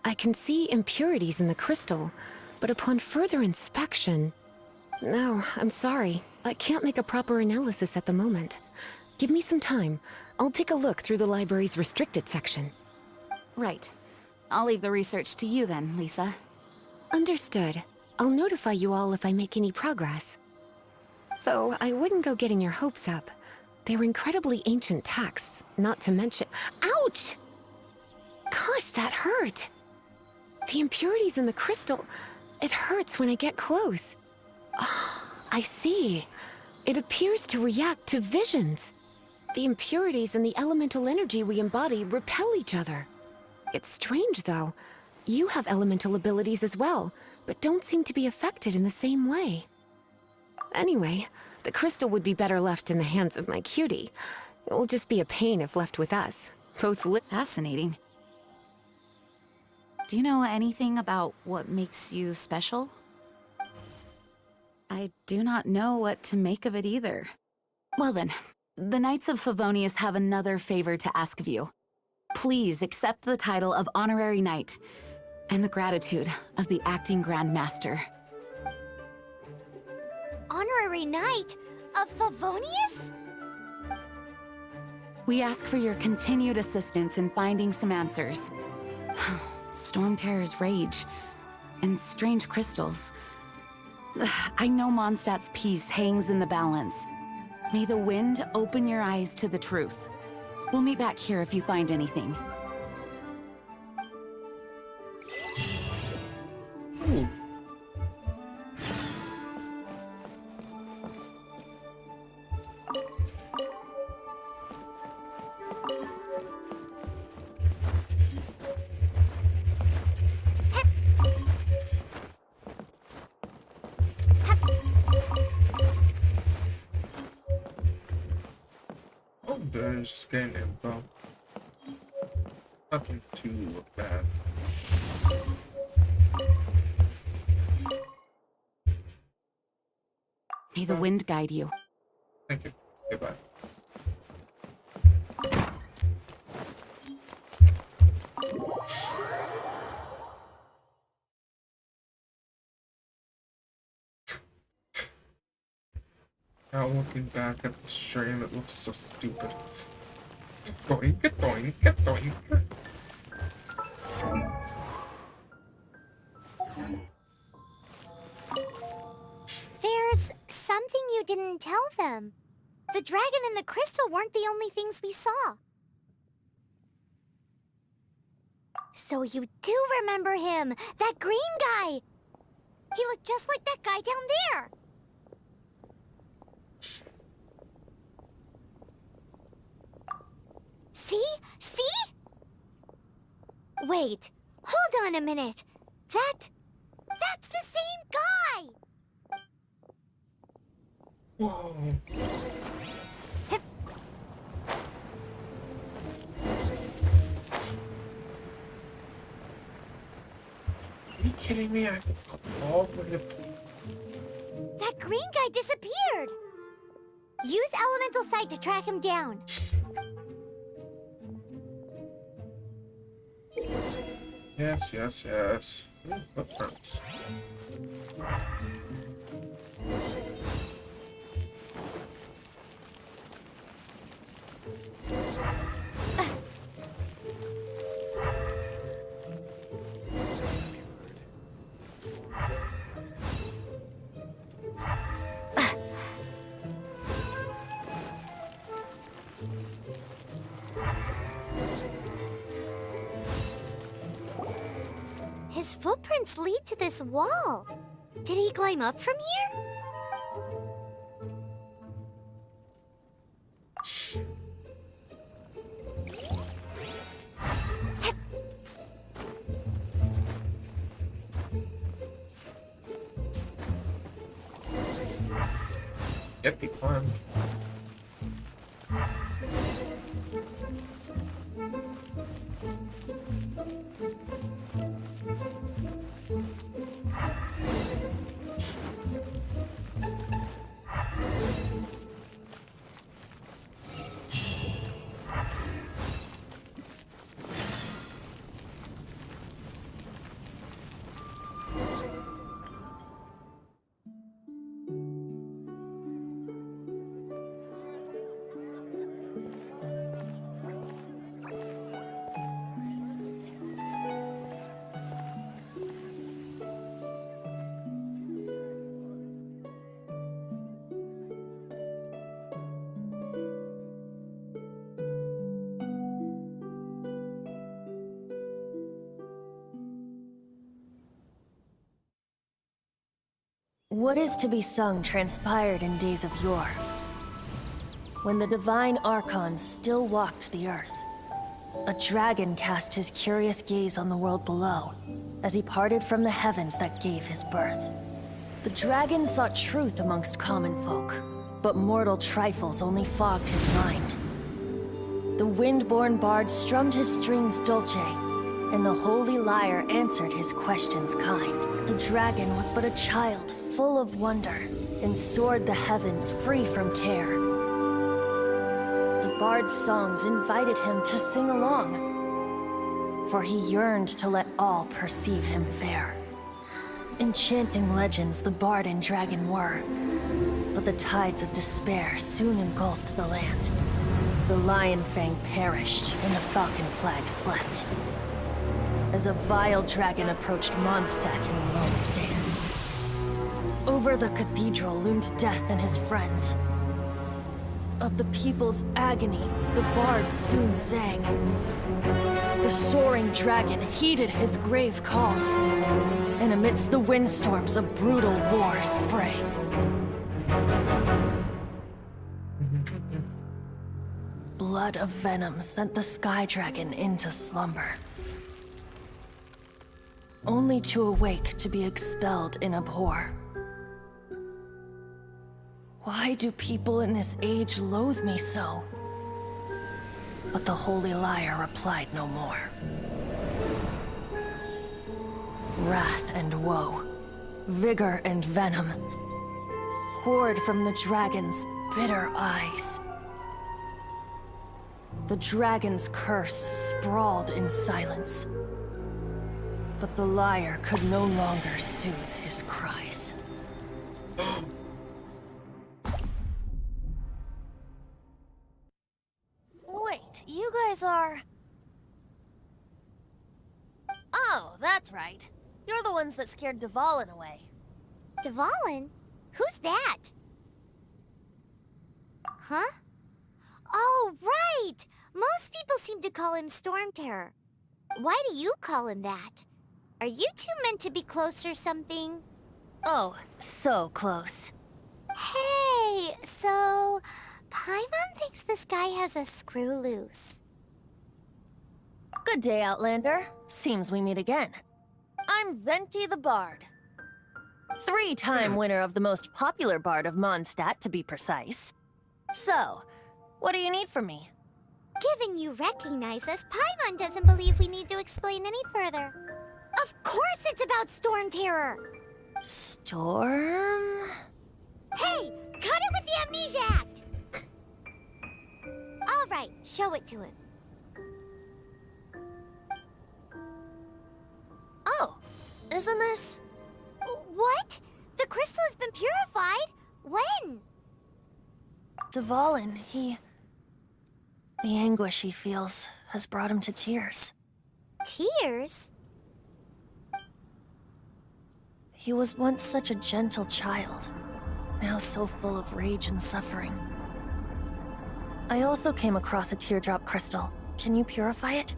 I can see impurities in the crystal, but upon further inspection... No, I'm sorry. I can't make a proper analysis at the moment. Give me some time. I'll take a look through the library's restricted section. Right. I'll leave the research to you then, Lisa. Understood. I'll notify you all if I make any progress. Though I wouldn't go getting your hopes up. They were incredibly ancient texts, not to mention— Ouch! Gosh, that hurt! The impurities in the crystal— it hurts when I get close. Ah, I see. It appears to react to visions. The impurities and the elemental energy we embody repel each other. It's strange, though. You have elemental abilities as well, but don't seem to be affected in the same way. Anyway, the crystal would be better left in the hands of my cutie. It will just be a pain if left with us. Both Fascinating. Do you know anything about what makes you special? I do not know what to make of it either. Well then, the Knights of Favonius have another favor to ask of you. Please accept the title of Honorary Knight, and the gratitude of the Acting Grand Master. Honorary Knight of Favonius? We ask for your continued assistance in finding some answers. Storm Terror's rage, and strange crystals. I know Mondstadt's peace hangs in the balance. May the wind open your eyes to the truth. We'll meet back here if you find anything. Oh, there's just getting info. Nothing too bad. May the wind guide you. Thank you. Goodbye. Now looking back at the stream, it looks so stupid. Doink, doink, doink. There's something you didn't tell them. The dragon and the crystal weren't the only things we saw. So you do remember him, that green guy. He looked just like that guy down there. See? See? Wait, hold on a minute. That's the same guy! Whoa. Are you kidding me? I have to go all the way to... That green guy disappeared! Use elemental sight to track him down. Yes, yes, yes. Ooh, footprints. His footprints lead to this wall. Did he climb up from here? Yep, he climbed. What is to be sung transpired in days of yore, when the divine archons still walked the earth. A dragon cast his curious gaze on the world below, as he parted from the heavens that gave his birth. The dragon sought truth amongst common folk, but mortal trifles only fogged his mind. The wind-born bard strummed his strings dulce, and the holy lyre answered his questions kind. The dragon was but a child, full of wonder, and soared the heavens free from care. The bard's songs invited him to sing along, for he yearned to let all perceive him fair. Enchanting legends the bard and dragon were, but the tides of despair soon engulfed the land. The Lion Fang perished, and the Falcon Flag slept, as a vile dragon approached Mondstadt in lone stand. Over the cathedral loomed Death and his friends. Of the people's agony, the bards soon sang. The soaring dragon heeded his grave calls, and amidst the windstorms a brutal war sprang. flood of venom sent the Sky Dragon into slumber, only to awake to be expelled in abhor. Why do people in this age loathe me so? But the Holy Liar replied no more. Wrath and woe, vigor and venom, poured from the dragon's bitter eyes. The dragon's curse sprawled in silence, but the liar could no longer soothe his cries. Wait, you guys are... Oh, that's right. You're the ones that scared Dvalin away. Dvalin? Who's that? Huh? Oh, right! Most people seem to call him Storm Terror. Why do you call him that? Are you two meant to be close or something? Oh, so close. Hey, so... Paimon thinks this guy has a screw loose. Good day, Outlander. Seems we meet again. I'm Venti the Bard. 3-time winner of the most popular bard of Mondstadt, to be precise. So, what do you need from me? Given you recognize us, Paimon doesn't believe we need to explain any further. Of course it's about Storm Terror! Storm? Hey! Cut it with the Amnesia Act! Alright, show it to him. Oh, isn't this... What? The crystal has been purified? When? Dvalin, the anguish he feels has brought him to tears. Tears? He was once such a gentle child, now so full of rage and suffering. I also came across a teardrop crystal. Can you purify it?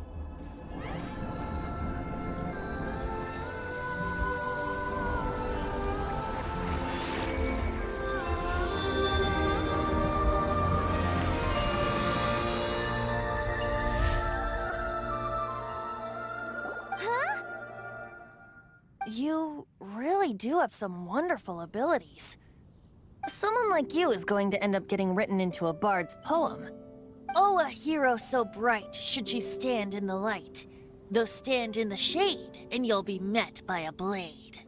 Huh? You really do have some wonderful abilities. Someone like you is going to end up getting written into a bard's poem. Oh, a hero so bright should she stand in the light. Though stand in the shade, and you'll be met by a blade.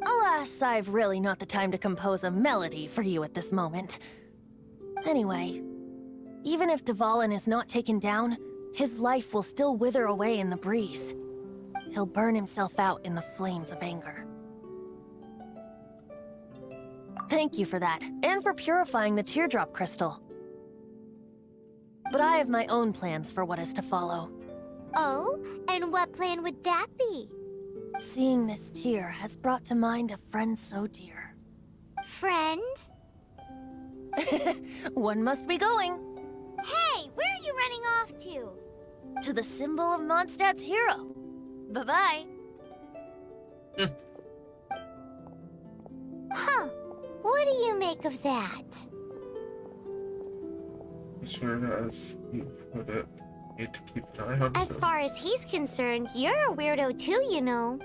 Alas, I've really not the time to compose a melody for you at this moment. Anyway, even if Dvalin is not taken down, his life will still wither away in the breeze. He'll burn himself out in the flames of anger. Thank you for that, and for purifying the teardrop crystal. But I have my own plans for what is to follow. Oh, and what plan would that be? Seeing this tear has brought to mind a friend so dear. Friend? One must be going. Hey, where are you running off to? To the symbol of Mondstadt's hero. Bye-bye. Huh. What do you make of that? Sure, as you put it, need to keep an eye on As them. far as he's concerned, you're a weirdo too, you know.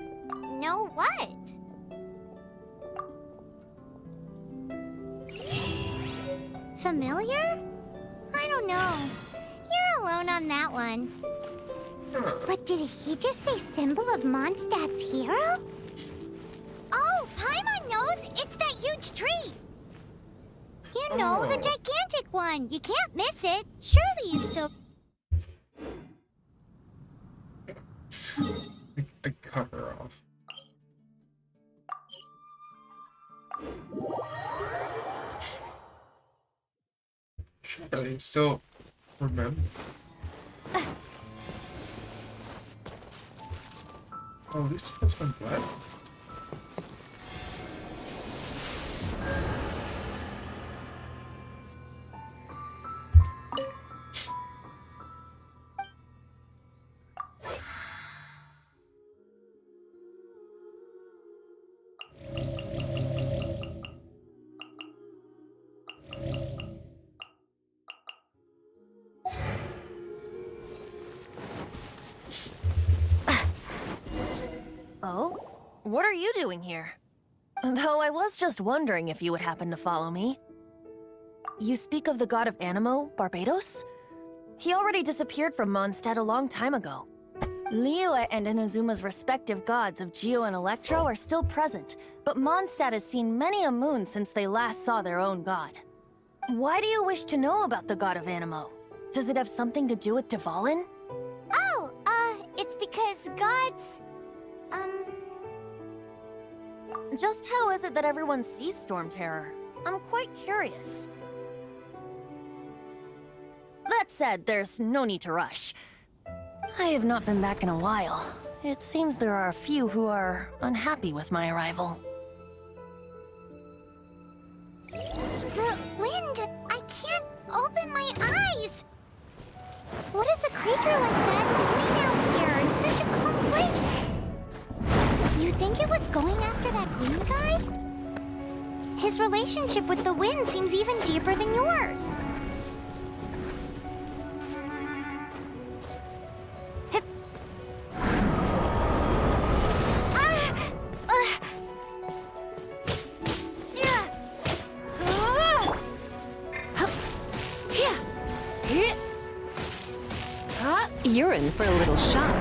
Know what? Familiar? I don't know. You're alone on that one. But did he just say symbol of Mondstadt's hero? Oh, Paimon knows! It's that huge tree! You know, the gigantic one! You can't miss it! Surely you still... I cut her off. Should I still remember? Oh, at least he has one left. what are you doing here? Though I was just wondering if you would happen to follow me. You speak of the god of Animo, Barbados? He already disappeared from Mondstadt a long time ago. Liyue and Inazuma's respective gods of Geo and Electro are still present, but Mondstadt has seen many a moon since they last saw their own god. Why do you wish to know about the god of Animo? Does it have something to do with Dvalin? Oh, it's because gods... Just how is it that everyone sees Storm Terror? I'm quite curious. That said, there's no need to rush. I have not been back in a while. It seems there are a few who are unhappy with my arrival. The wind! I can't open my eyes! What is a creature like that doing out here in such a calm place? You think it was going after that green guy? His relationship with the wind seems even deeper than yours. You're in for a little shock.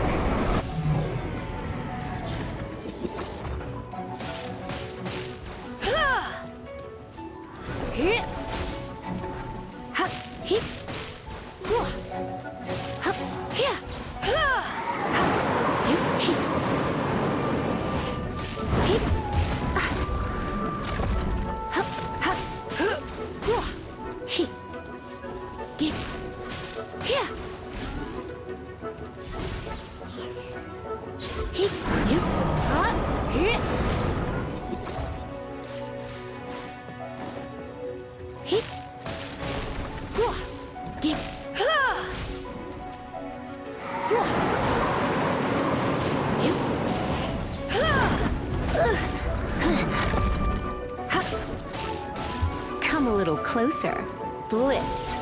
Come a little closer. Blitz.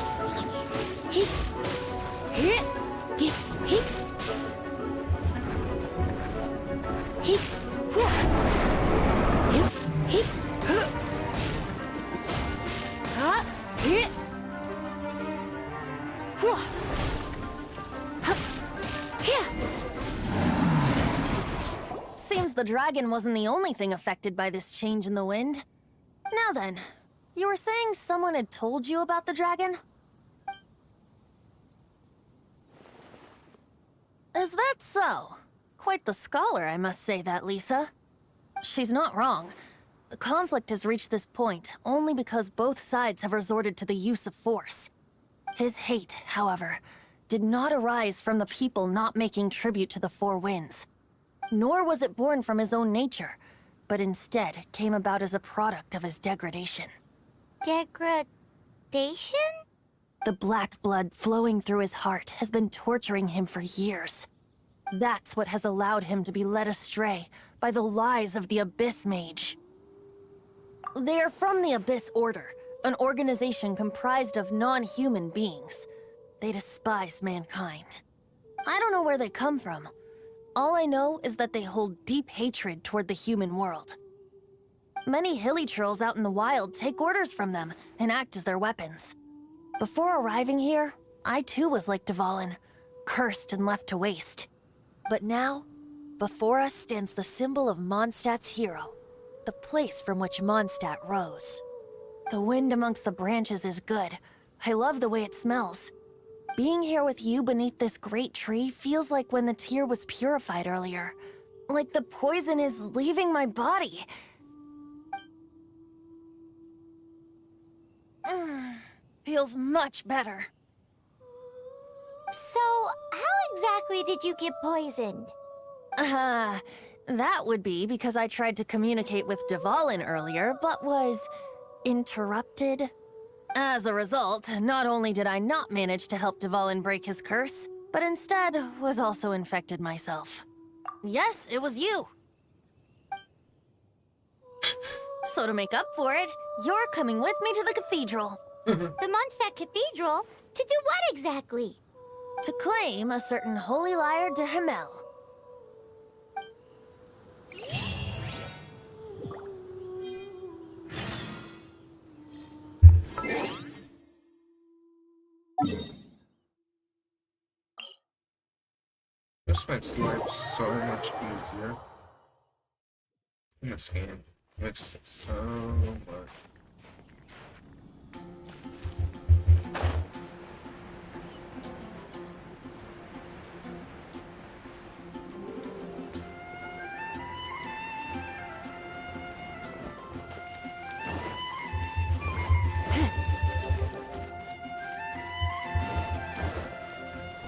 Seems the dragon wasn't the only thing affected by this change in the wind. Now then, you were saying someone had told you about the dragon? Is that so? Quite the scholar, I must say that, Lisa. She's not wrong. The conflict has reached this point only because both sides have resorted to the use of force. His hate, however, did not arise from the people not making tribute to the Four Winds. Nor was it born from his own nature, but instead came about as a product of his degradation. Degradation? The black blood flowing through his heart has been torturing him for years. That's what has allowed him to be led astray by the lies of the Abyss Mage. They are from the Abyss Order, an organization comprised of non-human beings. They despise mankind. I don't know where they come from. All I know is that they hold deep hatred toward the human world. Many hilly trolls out in the wild take orders from them and act as their weapons. Before arriving here, I too was like Dvalin, cursed and left to waste. But now, before us stands the symbol of Mondstadt's hero, the place from which Mondstadt rose. The wind amongst the branches is good. I love the way it smells. Being here with you beneath this great tree feels like when the tear was purified earlier. Like the poison is leaving my body. Feels much better. So, how exactly did you get poisoned? That would be because I tried to communicate with Dvalin earlier, but was interrupted. As a result, not only did I not manage to help Dvalin break his curse, but instead was also infected myself. Yes, it was you. So to make up for it, you're coming with me to the cathedral. The Mondstadt Cathedral? To do what exactly? To claim a certain holy lyre de Himmel. This makes life so much easier in this game. Makes it so much.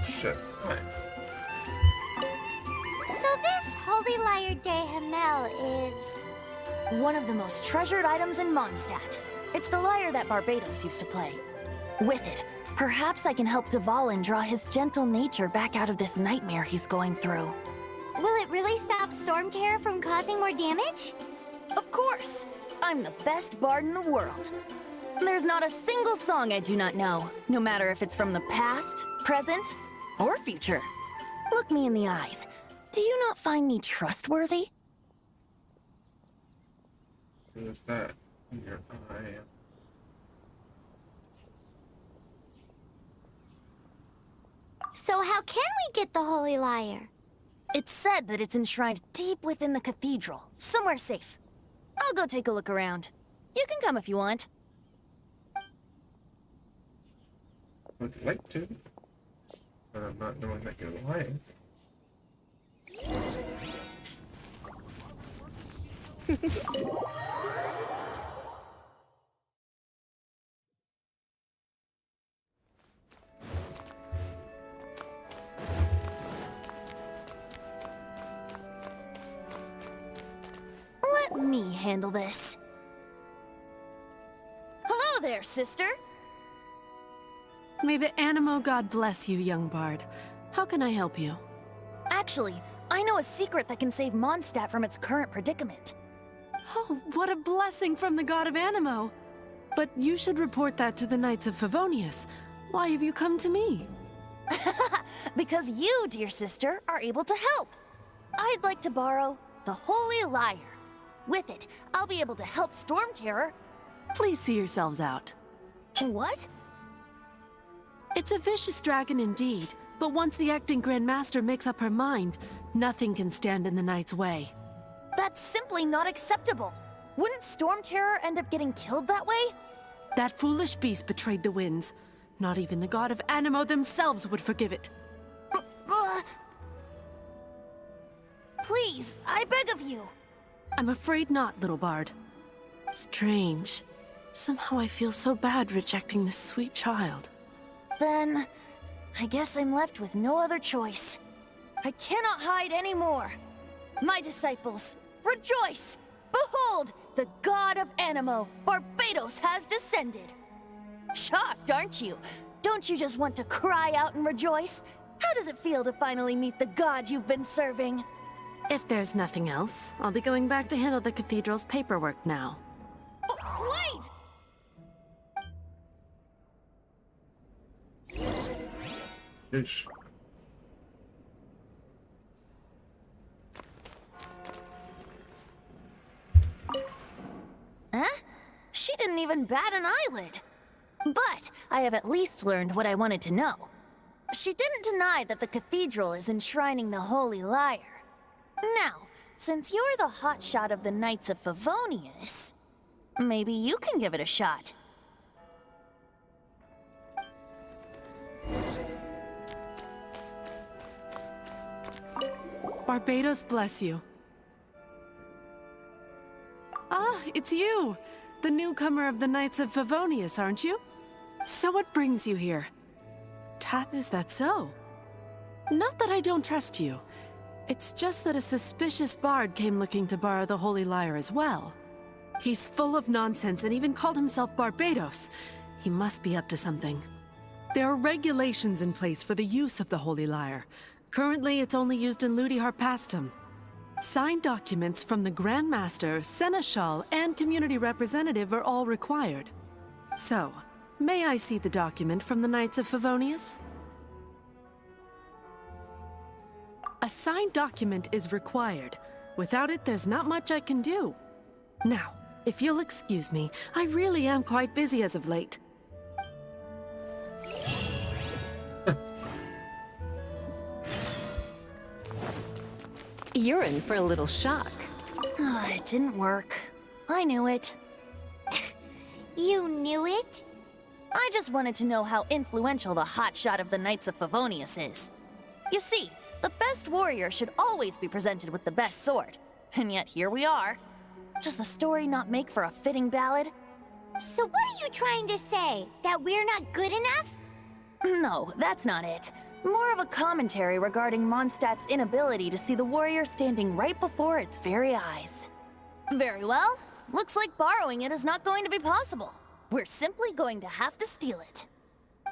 Shit. Right. So this Holy Lyre de Himmel is... one of the most treasured items in Mondstadt. It's the lyre that Barbados used to play. With it, perhaps I can help Dvalin draw his gentle nature back out of this nightmare he's going through. Will it really stop Storm Terror from causing more damage? Of course! I'm the best bard in the world. There's not a single song I do not know, no matter if it's from the past, present, or future. Look me in the eyes. Do you not find me trustworthy? What is that in your eye? So how can we get the Holy Lyre? It's said that it's enshrined deep within the cathedral, somewhere safe. I'll go take a look around. You can come if you want. Would like to, but I'm not knowing that you're lying. Let me handle this. Hello there, sister! May the Animo God bless you, young bard. How can I help you? Actually, I know a secret that can save Mondstadt from its current predicament. Oh, what a blessing from the god of Animo! But you should report that to the Knights of Favonius. Why have you come to me? Because you, dear sister, are able to help. I'd like to borrow the Holy Lyre. With it, I'll be able to help Storm Terror. Please see yourselves out. What? It's a vicious dragon indeed, but once the acting Grand Master makes up her mind, nothing can stand in the Knight's way. That's simply not acceptable. Wouldn't Storm Terror end up getting killed that way? That foolish beast betrayed the winds. Not even the god of Animo themselves would forgive it. Please, I beg of you. I'm afraid not, little bard. Strange. Somehow I feel so bad rejecting this sweet child. Then, I guess I'm left with no other choice. I cannot hide anymore. My disciples, rejoice! Behold, the god of Animo, Barbados, has descended. Shocked, aren't you? Don't you just want to cry out and rejoice? How does it feel to finally meet the god you've been serving? If there's nothing else, I'll be going back to handle the cathedral's paperwork now. Oh, wait! Ish. Huh? She didn't even bat an eyelid. But I have at least learned what I wanted to know. She didn't deny that the cathedral is enshrining the Holy Lyre. Now, since you're the hotshot of the Knights of Favonius, maybe you can give it a shot. Barbados bless you. Ah, it's you! The newcomer of the Knights of Favonius, aren't you? So what brings you here? Tath, is that so? Not that I don't trust you. It's just that a suspicious bard came looking to borrow the Holy Lyre as well. He's full of nonsense and even called himself Barbados. He must be up to something. There are regulations in place for the use of the Holy Lyre. Currently, it's only used in Ludi Harpastum. Signed documents from the Grand Master, Seneschal, and Community Representative are all required. So, may I see the document from the Knights of Favonius? A signed document is required. Without it, there's not much I can do. Now, if you'll excuse me, I really am quite busy as of late. You're in for a little shock. It didn't work. I knew it. You knew it? I just wanted to know how influential the hotshot of the Knights of Favonius is. You see, the best warrior should always be presented with the best sword. And yet here we are. Does the story not make for a fitting ballad? So what are you trying to say? That we're not good enough? No, that's not it. More of a commentary regarding Mondstadt's inability to see the warrior standing right before its very eyes. Very well. Looks like borrowing it is not going to be possible. We're simply going to have to steal it.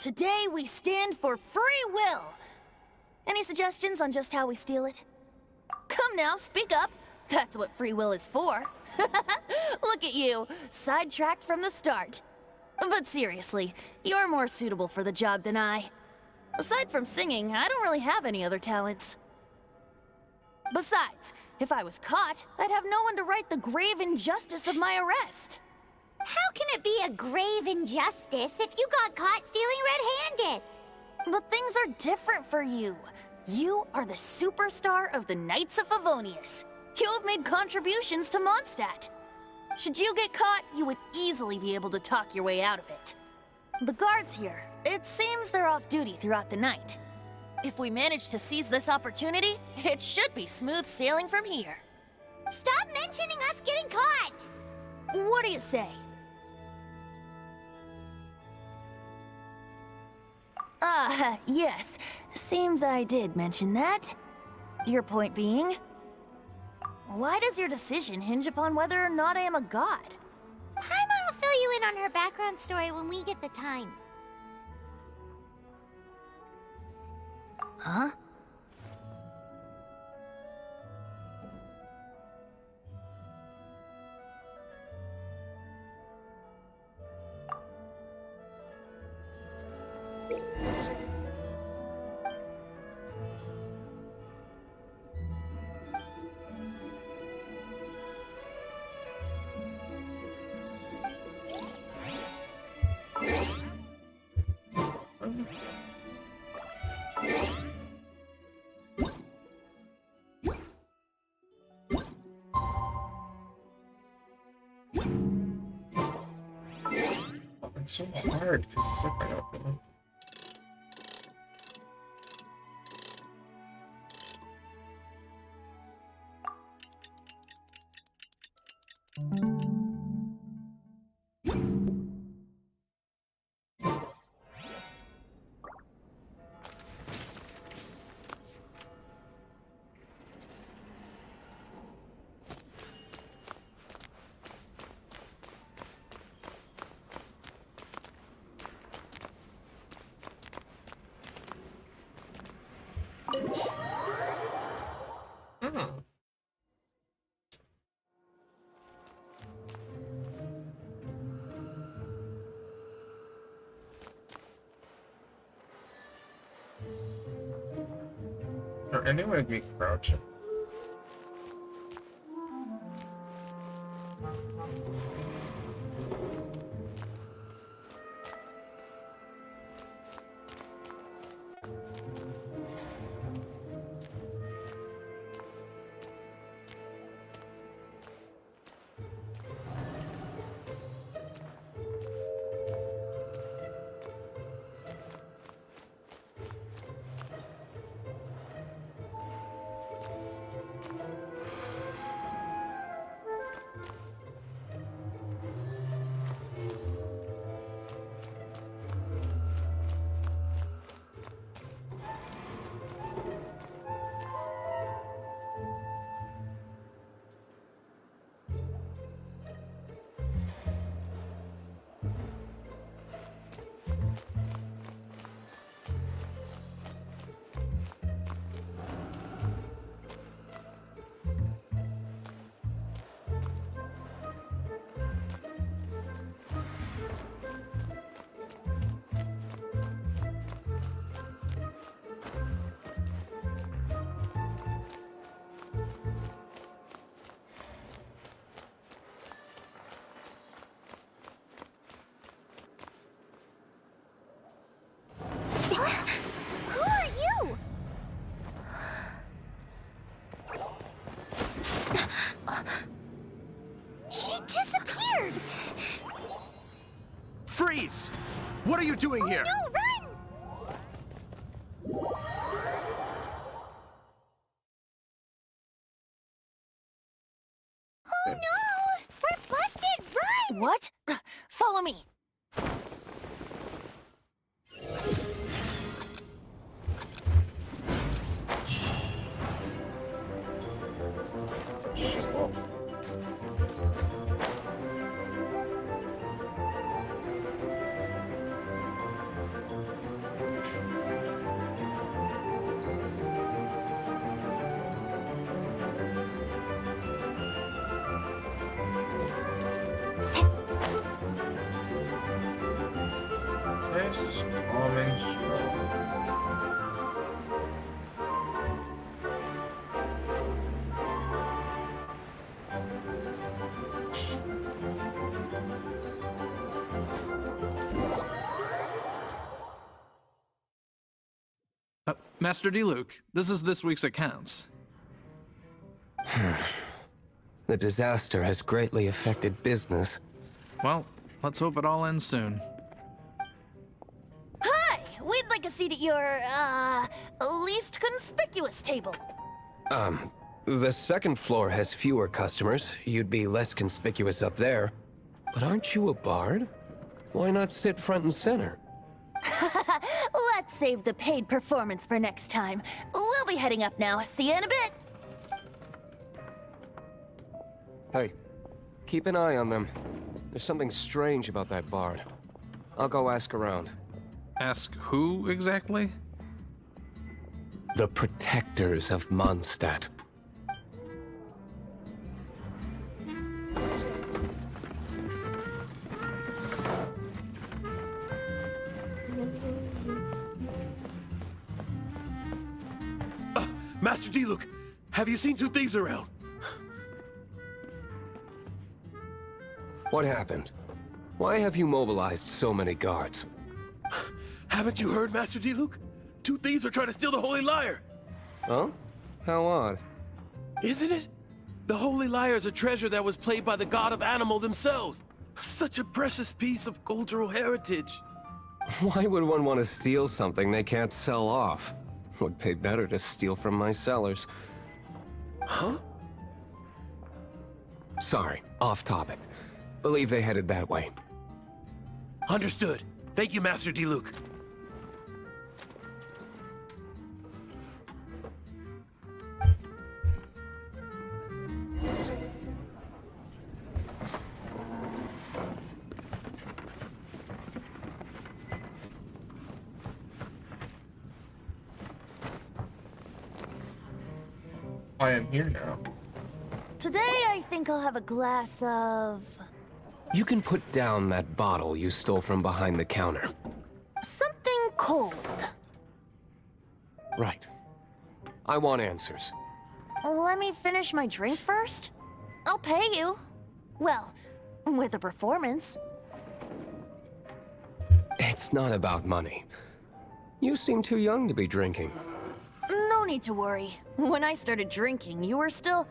Today we stand for free will. Any suggestions on just how we steal it? Come now, speak up. That's what free will is for. Look at you, sidetracked from the start. But seriously, you're more suitable for the job than I. Aside from singing, I don't really have any other talents. Besides, if I was caught, I'd have no one to right the grave injustice of my arrest. How can it be a grave injustice if you got caught stealing red-handed? But things are different for you. You are the superstar of the Knights of Favonius. You have made contributions to Mondstadt. Should you get caught, you would easily be able to talk your way out of it. The guards here, it seems they're off duty throughout the night. If we manage to seize this opportunity, it should be smooth sailing from here. Stop mentioning us getting caught! What do you say? Yes. Seems I did mention that. Your point being? Why does your decision hinge upon whether or not I am a god? Paimon will fill you in on her background story when we get the time. Huh? It's so hard because it's like I don't know. Or anyway with me crouching. What are you doing here? No, run! Oh no! We're busted! Run! What? Follow me. Nice, calm and slow. Master D-Luke, this is this week's accounts. The disaster has greatly affected business. Well, let's hope it all ends soon. Hi! We'd like a seat at your, least conspicuous table. The second floor has fewer customers. You'd be less conspicuous up there. But aren't you a bard? Why not sit front and center? Let's save the paid performance for next time. We'll be heading up now. See you in a bit. Hey, keep an eye on them. There's something strange about that bard. I'll go ask around. Ask who exactly? The protectors of Mondstadt. Master D-Luke, have you seen two thieves around? What happened? Why have you mobilized so many guards? Haven't you heard, Master D-Luke? Two thieves are trying to steal the Holy Lyre! Huh? How odd. Isn't it? The Holy Lyre is a treasure that was played by the god of animal themselves. Such a precious piece of cultural heritage. Why would one want to steal something they can't sell off? Would pay better to steal from my sellers. Huh? Sorry, off topic. Believe they headed that way. Understood. Thank you, Master D-Luke. I am here now. Today, I think I'll have a glass of... You can put down that bottle you stole from behind the counter. something cold. Right. I want answers. Let me finish my drink first. I'll pay you. Well, with a performance. It's not about money. You seem too young to be drinking. No need to worry. When I started drinking, you were still...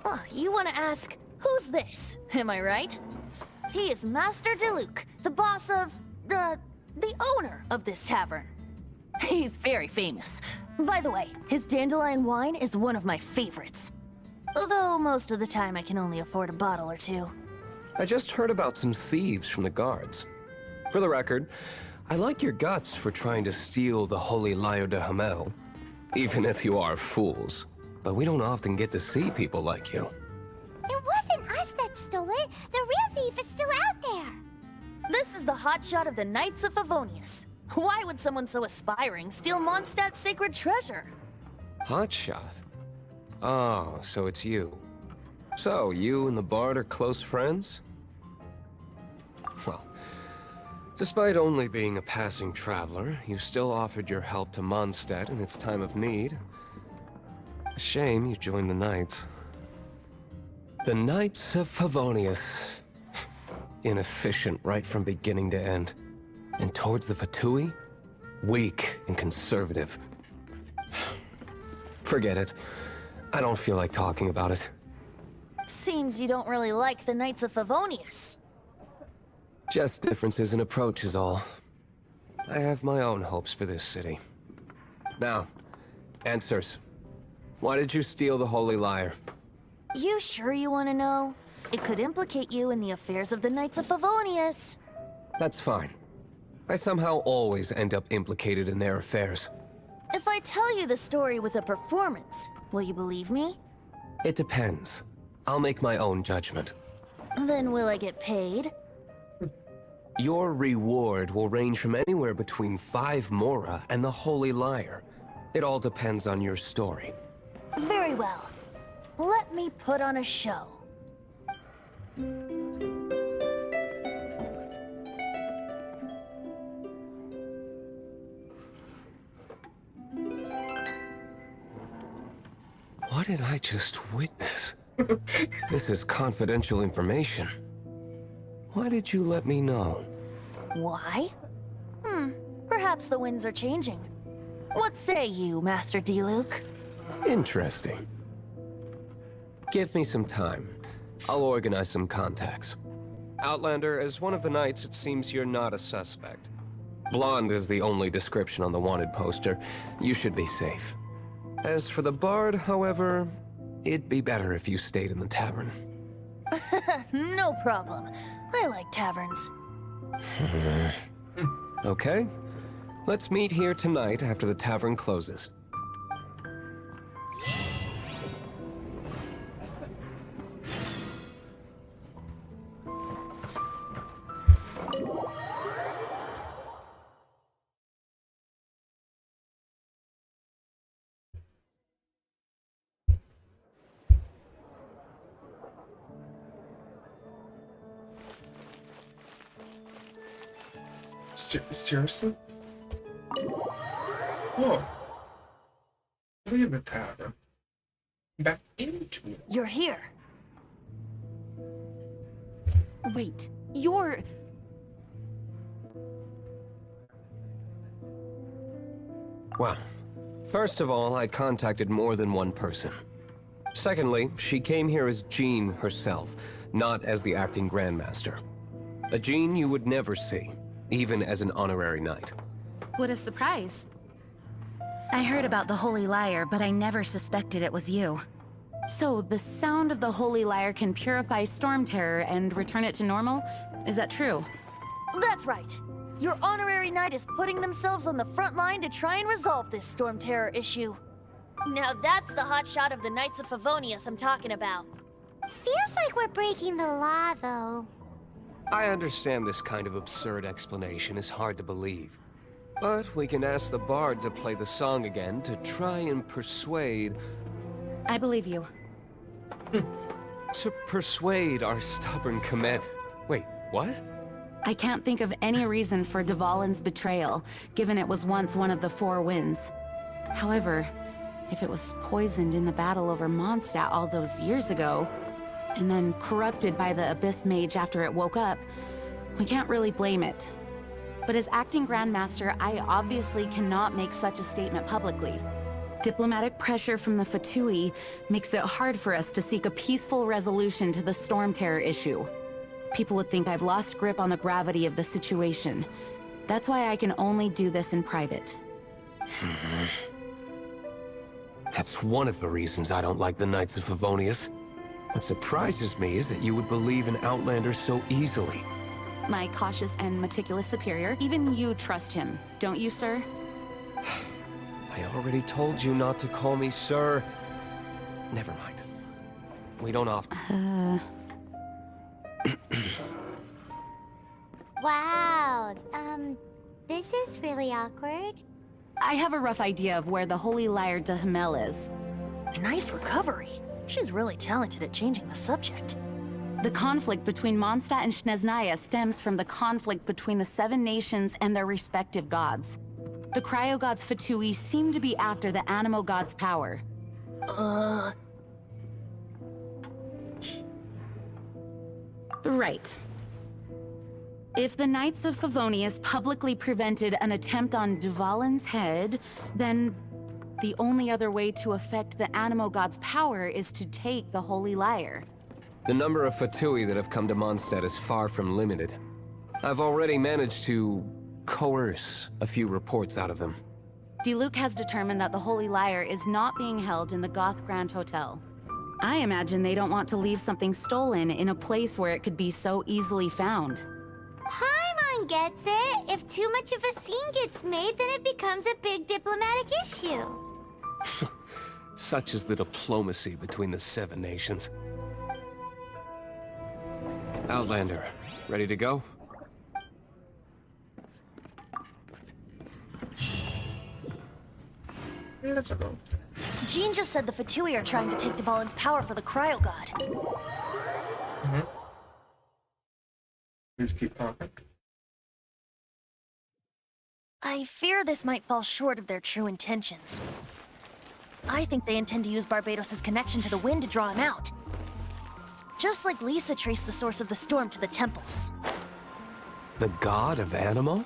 Oh, you want to ask, who's this? Am I right? He is Master D-Luke, the boss of... the owner of this tavern. He's very famous. By the way, his dandelion wine is one of my favorites. Although most of the time I can only afford a bottle or two. I just heard about some thieves from the guards. For the record, I like your guts for trying to steal the Holy Lyre de Hamel. Even if you are fools. But we don't often get to see people like you. It wasn't us that stole it. The real thief is still out there. This is the hotshot of the Knights of Favonius. Why would someone so aspiring steal Mondstadt's sacred treasure? Hotshot? Oh, so it's you. So, you and the Bard are close friends? Well, despite only being a passing traveler, you still offered your help to Mondstadt in its time of need. A shame you joined the Knights. The Knights of Favonius. Inefficient right from beginning to end. And towards the Fatui, weak and conservative. Forget it. I don't feel like talking about it. Seems you don't really like the Knights of Favonius. Just differences in approach is all. I have my own hopes for this city. Now, answers. Why did you steal the Holy Lyre? You sure you want to know? It could implicate you in the affairs of the Knights of Favonius. That's fine. I somehow always end up implicated in their affairs. If I tell you the story with a performance, will you believe me? It depends. I'll make my own judgment. Then will I get paid? Your reward will range from anywhere between 5 Mora and the Holy Lyre. It all depends on your story. Very well. Let me put on a show. What did I just witness? This is confidential information. Why did you let me know? Why? Perhaps the winds are changing. What say you, Master Diluc? Interesting. Give me some time. I'll organize some contacts. Outlander, as one of the knights, it seems you're not a suspect. Blonde is the only description on the wanted poster. You should be safe. As for the bard, however, it'd be better if you stayed in the tavern. No problem. I like taverns. Okay. Let's meet here tonight after the tavern closes. Seriously? Whoa. Leave the tavern. Back into it. You're here. Wait, you're... Well, first of all, I contacted more than one person. Secondly, she came here as Jean herself, not as the acting Grandmaster. A Jean you would never see, even as an honorary knight. What a surprise. I heard about the Holy Lyre, but I never suspected it was you. So, the sound of the Holy Lyre can purify Storm Terror and return it to normal? Is that true? That's right. Your honorary knight is putting themselves on the front line to try and resolve this Storm Terror issue. Now that's the hotshot of the Knights of Favonius I'm talking about. Feels like we're breaking the law, though. I understand this kind of absurd explanation is hard to believe. But we can ask the bard to play the song again to try and persuade... I believe you. To persuade our stubborn command... Wait, what? I can't think of any reason for Dvalin's betrayal, given it was once one of the Four Winds. However, if it was poisoned in the battle over Mondstadt all those years ago, and then corrupted by the Abyss Mage after it woke up, we can't really blame it. But as acting Grandmaster, I obviously cannot make such a statement publicly. Diplomatic pressure from the Fatui makes it hard for us to seek a peaceful resolution to the Storm Terror issue. People would think I've lost grip on the gravity of the situation. That's why I can only do this in private. That's one of the reasons I don't like the Knights of Favonius. What surprises me is that you would believe in Outlander so easily. My cautious and meticulous superior, even you trust him, don't you, sir? I already told you not to call me sir. Never mind. We don't often... Wow, this is really awkward. I have a rough idea of where the Holy Lyre de Himmel is. Nice recovery. She's really talented at changing the subject. The conflict between Mondstadt and Snezhnaya stems from the conflict between the Seven Nations and their respective gods. The cryo-gods Fatui seem to be after the Animo god's power. Right. If the Knights of Favonius publicly prevented an attempt on Dvalin's head, then the only other way to affect the Animo god's power is to take the Holy Lyre. The number of Fatui that have come to Mondstadt is far from limited. I've already managed to coerce a few reports out of them. Diluc has determined that the Holy Lyre is not being held in the Goth Grand Hotel. I imagine they don't want to leave something stolen in a place where it could be so easily found. Paimon gets it. If too much of a scene gets made, then it becomes a big diplomatic issue. Such is the diplomacy between the 7 nations. Outlander, ready to go? Yeah, let's go. Jean just said the Fatui are trying to take Dvalin's power for the Cryo God. Please keep talking. I fear this might fall short of their true intentions. I think they intend to use Barbados' connection to the wind to draw him out. Just like Lisa traced the source of the storm to the temples. The god of Animo?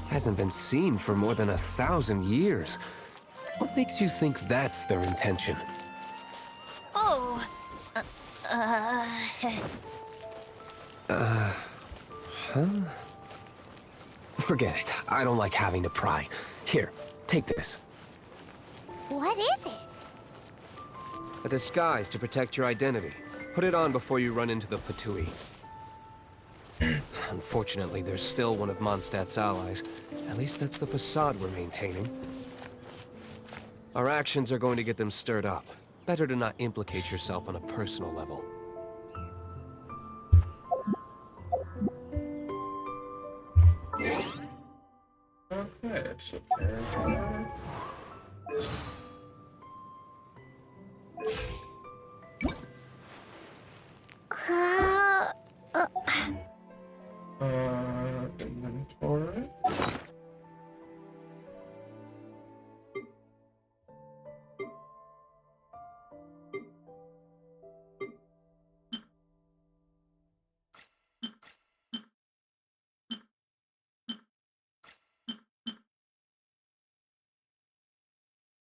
Hasn't been seen for more than 1,000 years. What makes you think that's their intention? Oh... Huh? Forget it. I don't like having to pry. Here, take this. What is it? A disguise to protect your identity. Put it on before you run into the Fatui. Unfortunately, there's still one of Mondstadt's allies. At least that's the facade we're maintaining. Our actions are going to get them stirred up. Better to not implicate yourself on a personal level. Okay, it's okay. Inventory.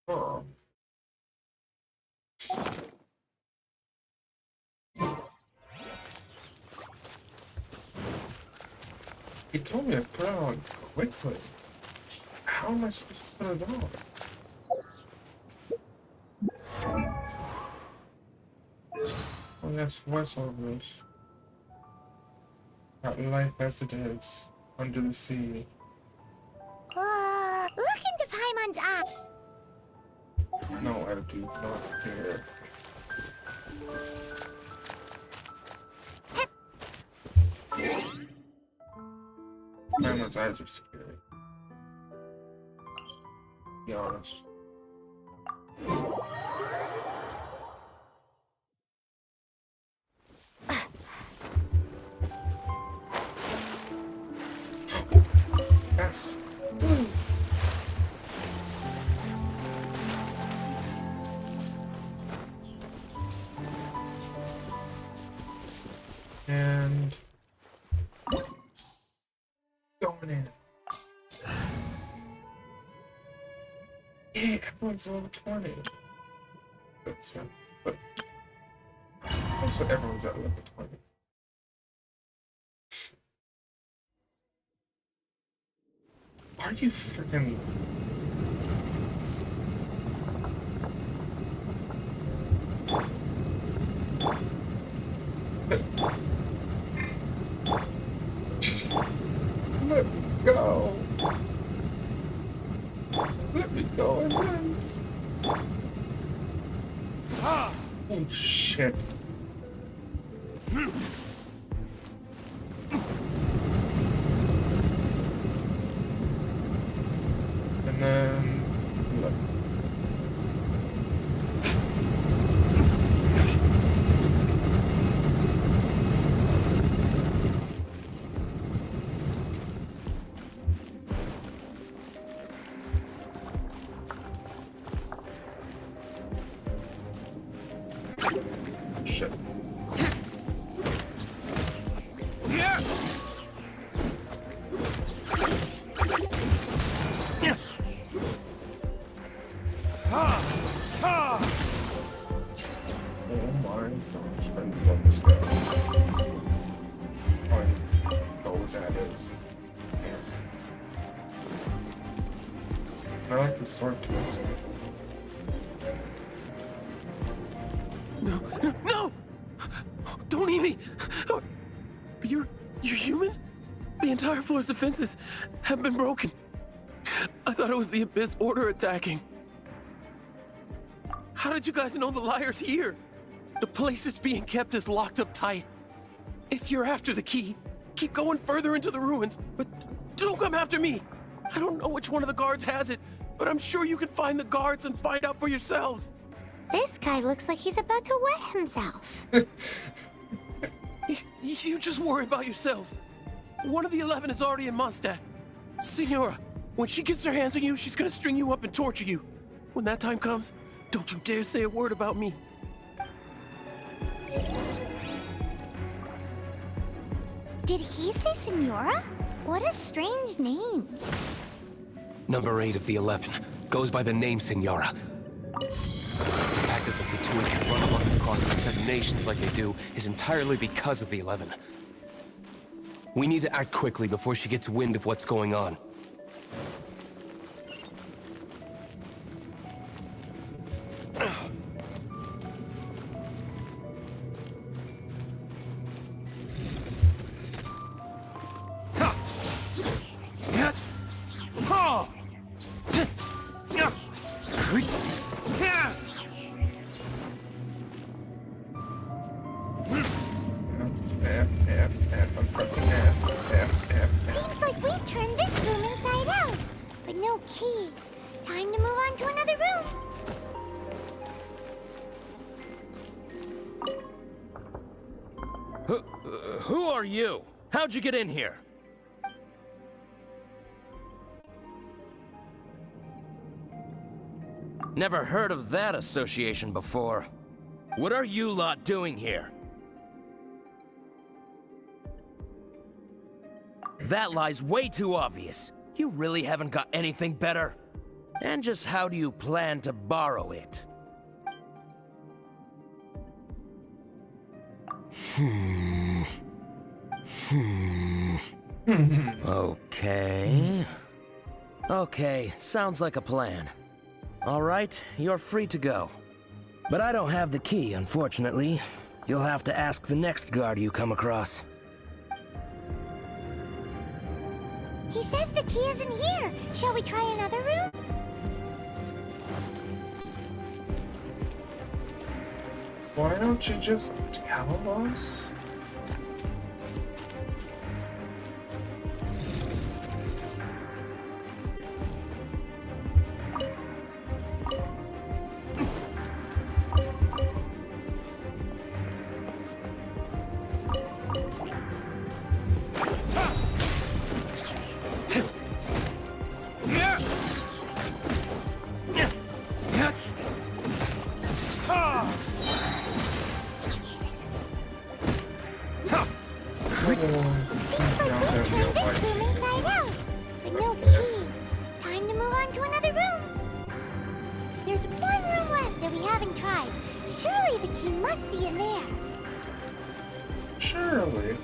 Oh. He told me to put it on quickly. How am I supposed to put it on? Oh yes, what's all this? That life as it is, under the sea. Look into Paimon's eye. No, I do not care. Paimon's eyes are scary. Be honest. Yes. And going in. Yeah, everyone's level 20. That's not, but also everyone's at level 20. Are you freaking? Let me go. Let me go and dance. Oh shit. And then look. Shit. I like the sword too. No, no, no! Don't eat me! You're human? The entire floor's defenses have been broken. I thought it was the Abyss Order attacking. How did you guys know the liar's here? The place it's being kept is locked up tight. If you're after the key, keep going further into the ruins, but don't come after me. I don't know which one of the guards has it, but I'm sure you can find the guards and find out for yourselves. This guy looks like he's about to wet himself. You just worry about yourselves. One of the 11 is already in Mondstadt. Signora, when she gets her hands on you, she's gonna string you up and torture you. When that time comes, don't you dare say a word about me. Did he say Signora? What a strange name. Number 8 of the 11 goes by the name Signora. The fact that the Fatui can run amok across the 7 nations like they do is entirely because of the 11. We need to act quickly before she gets wind of what's going on. I'm pressing F. Seems like we've turned this room inside out, but no key. Time to move on to another room. Who are you? How'd you get in here? Never heard of that association before. What are you lot doing here? That lie's way too obvious. You really haven't got anything better? And just how do you plan to borrow it? Okay, sounds like a plan. Alright, you're free to go. But I don't have the key, unfortunately. You'll have to ask the next guard you come across. He says the key isn't here. Shall we try another room? Why don't you just tell us? Surely.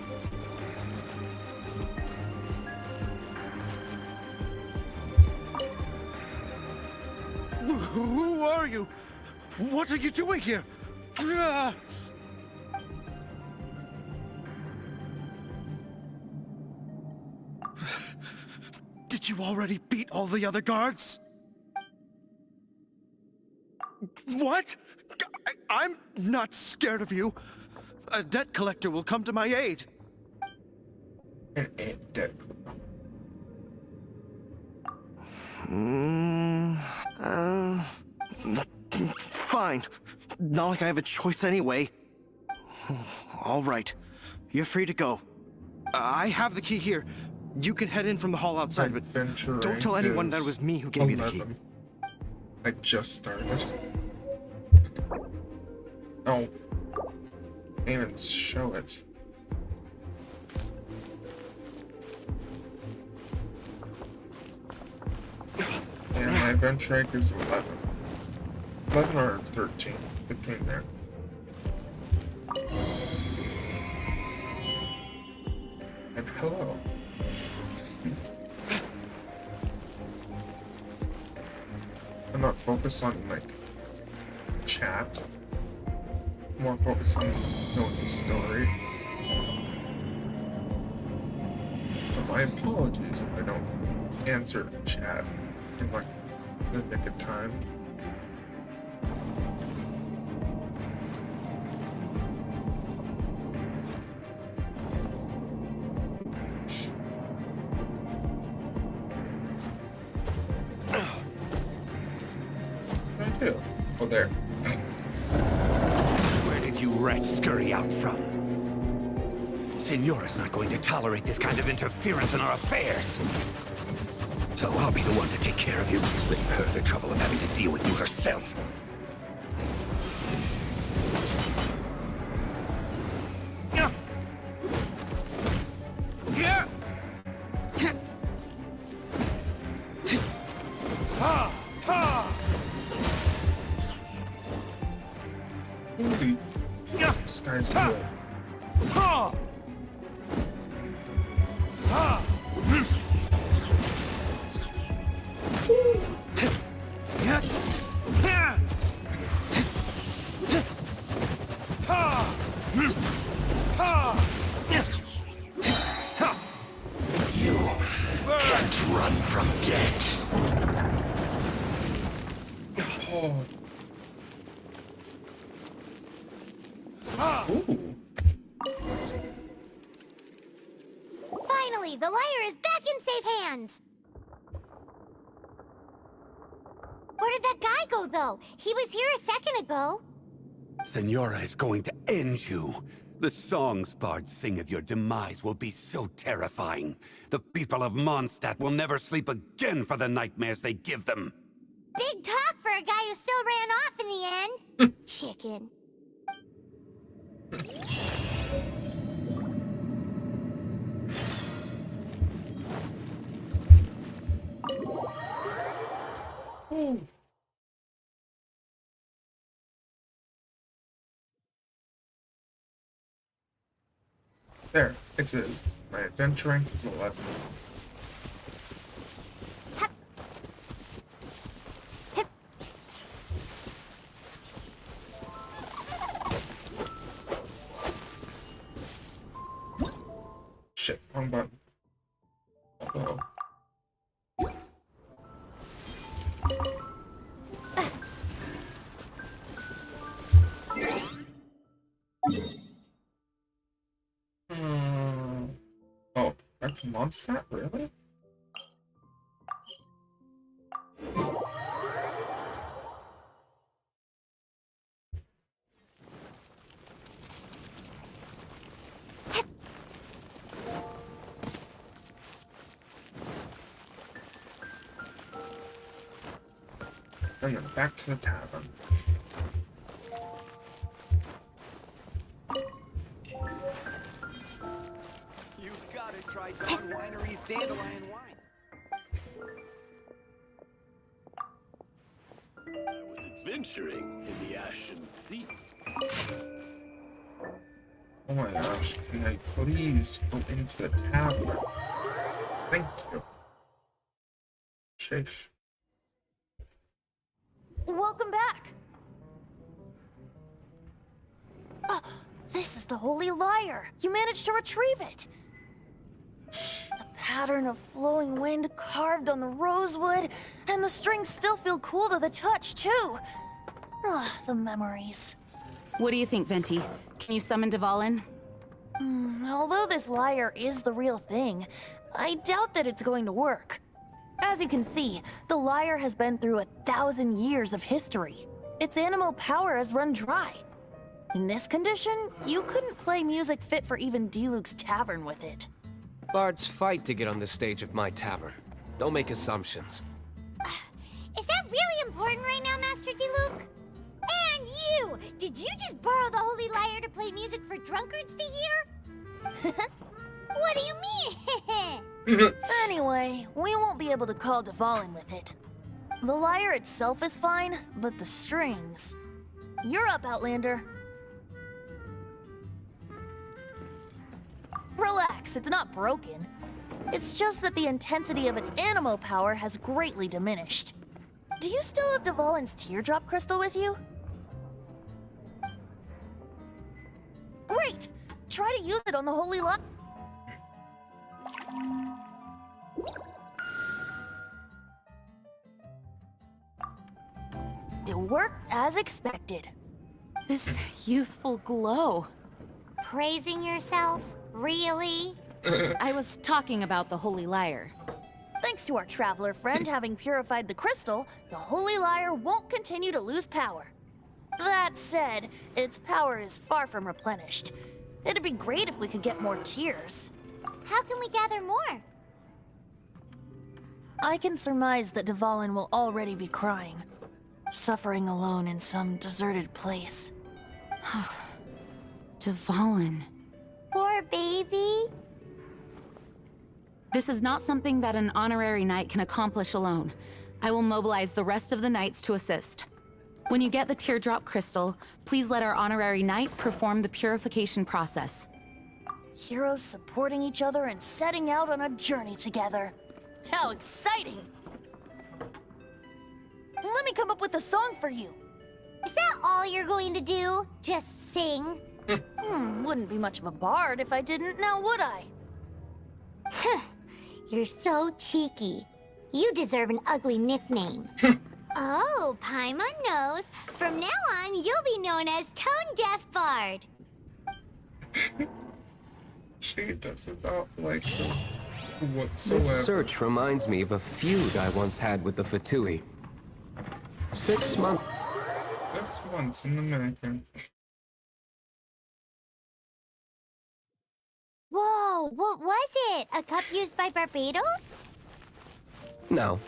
Who are you? What are you doing here? Did you already beat all the other guards? What? I'm not scared of you. A debt collector will come to my aid. An debt Fine. Not like I have a choice anyway. All right. You're free to go. I have the key here. You can head in from the hall outside, but don't tell anyone that it was me who gave you the key. I just started. Oh. Can't even show it. And my adventure rank is 11. 11 or 13, between there. And hello. I'm not focused on, like, chat. I'm more focused on knowing the story. So my apologies if I don't answer chat in, like, the nick of time. Oh, there. Where did you rats scurry out from? Signora's not going to tolerate this kind of interference in our affairs. So I'll be the one to take care of you. Save her the trouble of having to deal with you herself. Holy, this guy's good. You can't run from death. Oh. Ooh. Finally, the liar is back in safe hands! Where did that guy go, though? He was here a second ago. Signora is going to end you. The songs bards sing of your demise will be so terrifying. The people of Mondstadt will never sleep again for the nightmares they give them. Big talk for a guy who still ran off in the end. Chicken. There, it's a my adventure rank is 11. Shit, wrong button. Uh-oh. Oh, back to Mondstadt? Really? And then back to the tavern. You gotta try Dawn Winery's Dandelion Wine. I was adventuring in the Ashen Sea. Oh my gosh, can I please go into the tavern? Thank you. Sheesh. Welcome back! This is the Holy Lyre! You managed to retrieve it! The pattern of flowing wind carved on the rosewood, and the strings still feel cool to the touch, too! The memories. What do you think, Venti? Can you summon Dvalin? Although this lyre is the real thing, I doubt that it's going to work. As you can see, the lyre has been through 1,000 years of history. Its animal power has run dry. In this condition, you couldn't play music fit for even Diluc's tavern with it. Bards fight to get on the stage of my tavern. Don't make assumptions. Is that really important right now, Master Diluc? And you! Did you just borrow the Holy Lyre to play music for drunkards to hear? What do you mean? Anyway, we won't be able to call Dvalin with it. The lyre itself is fine, but the strings... You're up, Outlander. Relax, it's not broken. It's just that the intensity of its animo power has greatly diminished. Do you still have Dvalin's teardrop crystal with you? Great! Try to use it on the Holy Lyre. It worked as expected. This youthful glow. Praising yourself? Really? I was talking about the Holy Lyre. Thanks to our traveler friend having purified the crystal, the Holy Lyre won't continue to lose power. That said, its power is far from replenished. It'd be great if we could get more tears. How can we gather more? I can surmise that Dvalin will already be crying, suffering alone in some deserted place. Dvalin. Poor baby. This is not something that an honorary knight can accomplish alone. I will mobilize the rest of the knights to assist. When you get the teardrop crystal, please let our honorary knight perform the purification process. Heroes supporting each other and setting out on a journey together. How exciting! Let me come up with a song for you. Is that all you're going to do? Just sing? Wouldn't be much of a bard if I didn't, now would I? You're so cheeky. You deserve an ugly nickname. Oh, Paimon knows. From now on, you'll be known as Tone Deaf Bard. She does about, like, whatsoever. This search reminds me of a feud I once had with the Fatui. 6 months. 6 months in the making. Whoa, what was it? A cup used by Barbados? No.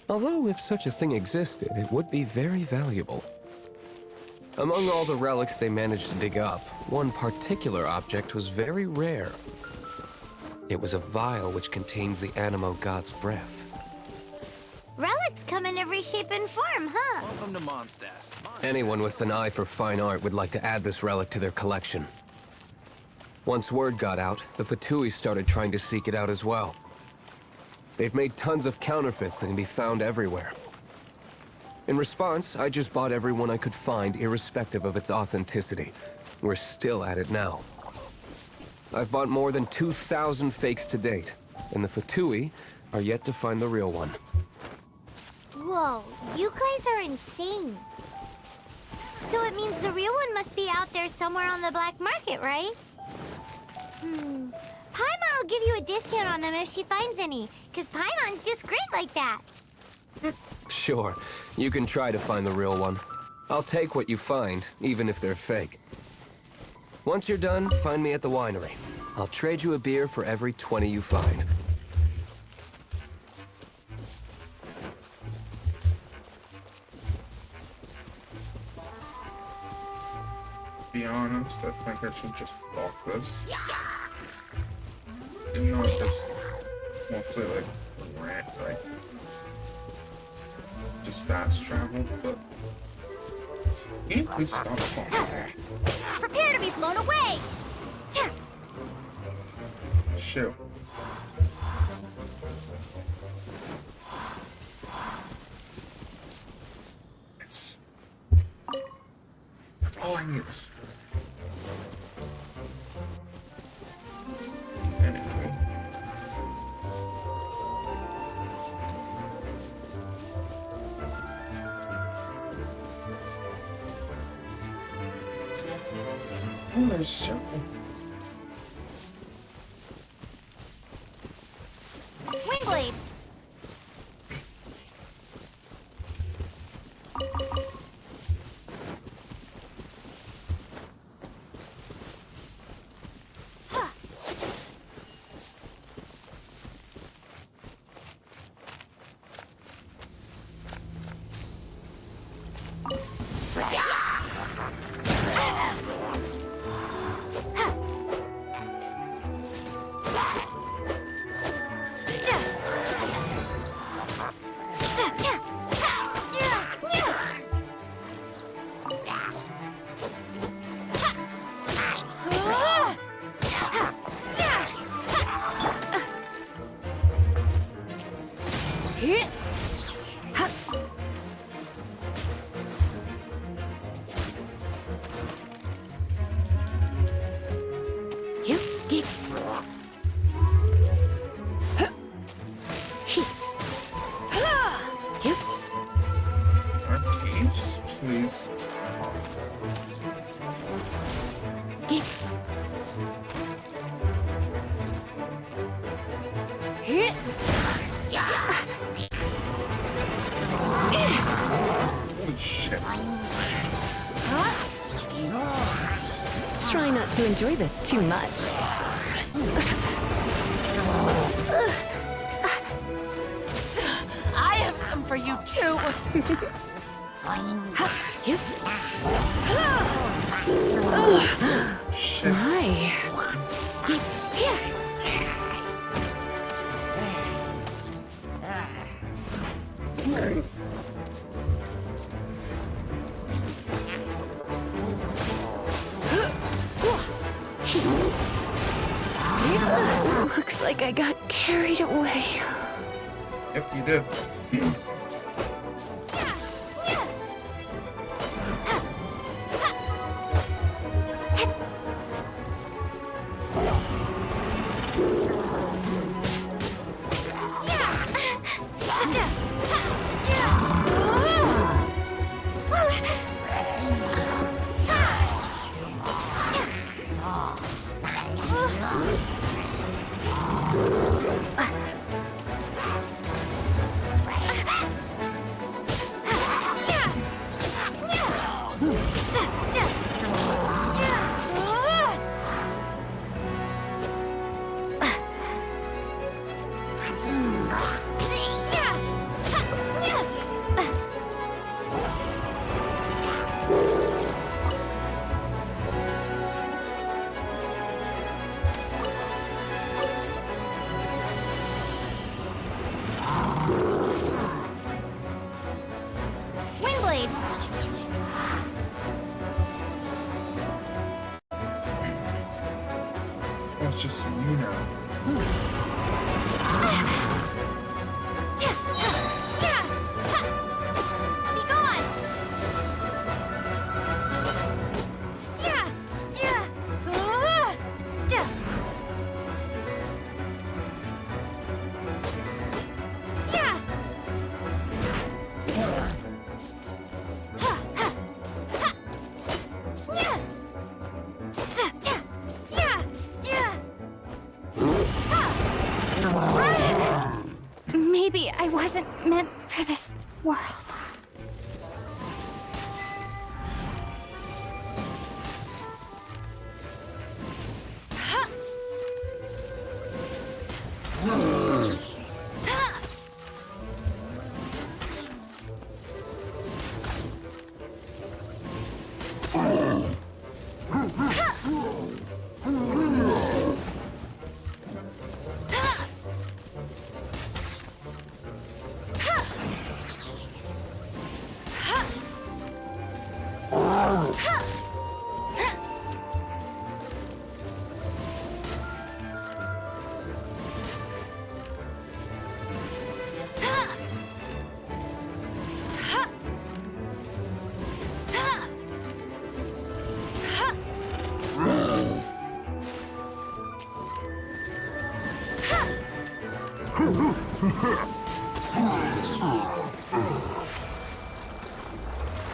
Although if such a thing existed, it would be very valuable. Among all the relics they managed to dig up, one particular object was very rare. It was a vial which contained the Animo God's breath. Relics come in every shape and form, huh? Welcome to Mondstadt. Anyone with an eye for fine art would like to add this relic to their collection. Once word got out, the Fatui started trying to seek it out as well. They've made tons of counterfeits that can be found everywhere. In response, I just bought every one I could find, irrespective of its authenticity. We're still at it now. I've bought more than 2,000 fakes to date, and the Fatui are yet to find the real one. Whoa, you guys are insane. So it means the real one must be out there somewhere on the black market, right? Paimon will give you a discount on them if she finds any, because Paimon's just great like that. Sure, you can try to find the real one. I'll take what you find, even if they're fake. Once you're done, find me at the winery. I'll trade you a beer for every 20 you find. To be honest, I think I should just block this. Even though it's mostly like rant, like just fast travel, but can you please stop talking? Prepare to be blown away! Shoot. Yes. That's all I need. Anyway. Oh, there's circle. Swing blade! to enjoy this too much. I have some for you too. Shit. My. Looks like I got carried away. Yep, you did. Oh, it's just you now. Maybe I wasn't meant for this world.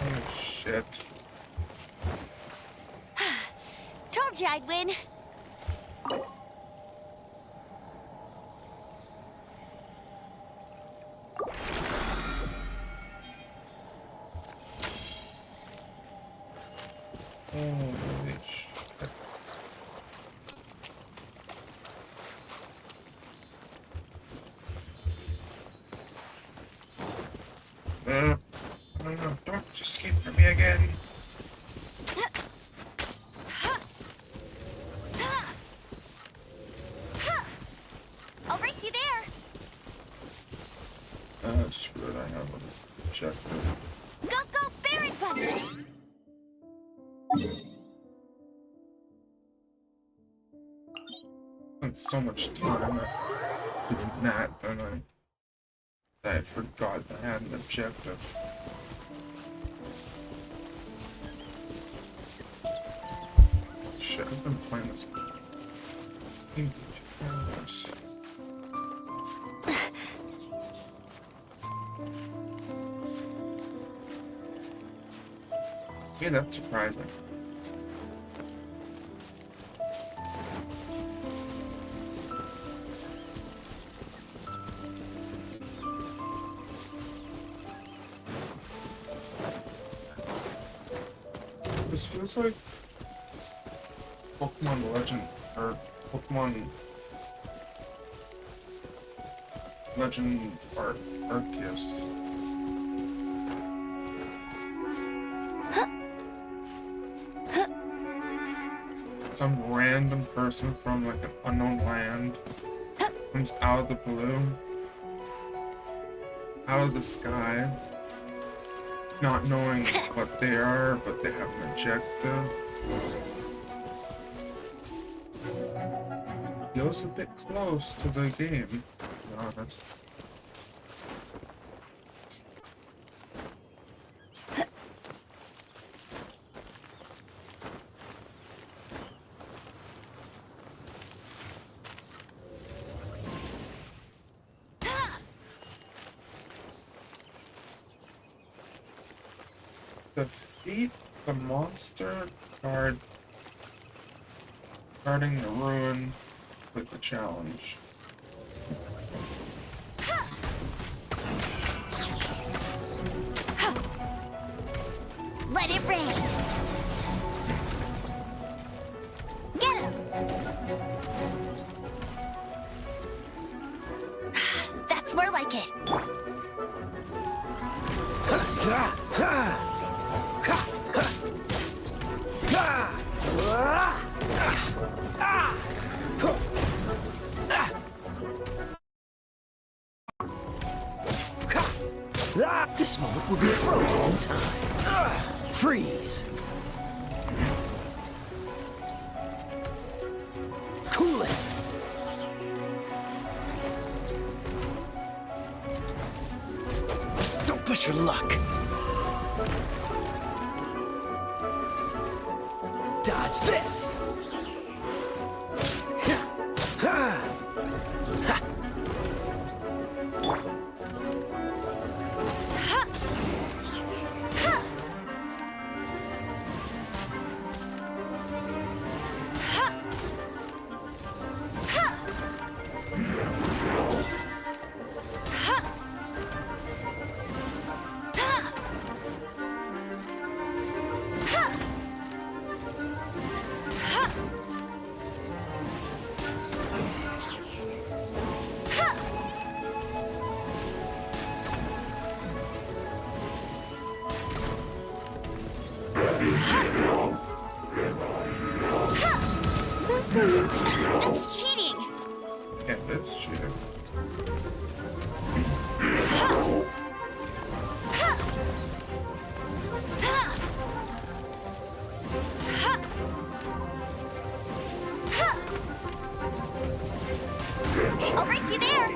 Oh, shit. Told you I'd win. Holy shit. No, don't escape from me again. I'll race you there. Screw it, I have an objective. Go, go, Berry Bunny! Spent so much time doing that, then I forgot I had an objective. Shit, I've been playing this. Yeah, that's surprising. This feels like Pokemon Legend or Pokemon Legend Arceus. Some random person from like an unknown land comes out of the blue, out of the sky, not knowing what they are, but they have an objective. Feels a bit close to the game, to be honest. Defeat the monster guarding the ruin with the challenge. Let it rain. Get him. That's more like it. This moment will be frozen in time. Freeze. Cool it. Don't push your luck. Dodge this. That's cheating. Yeah, that's cheating. I'll race you there.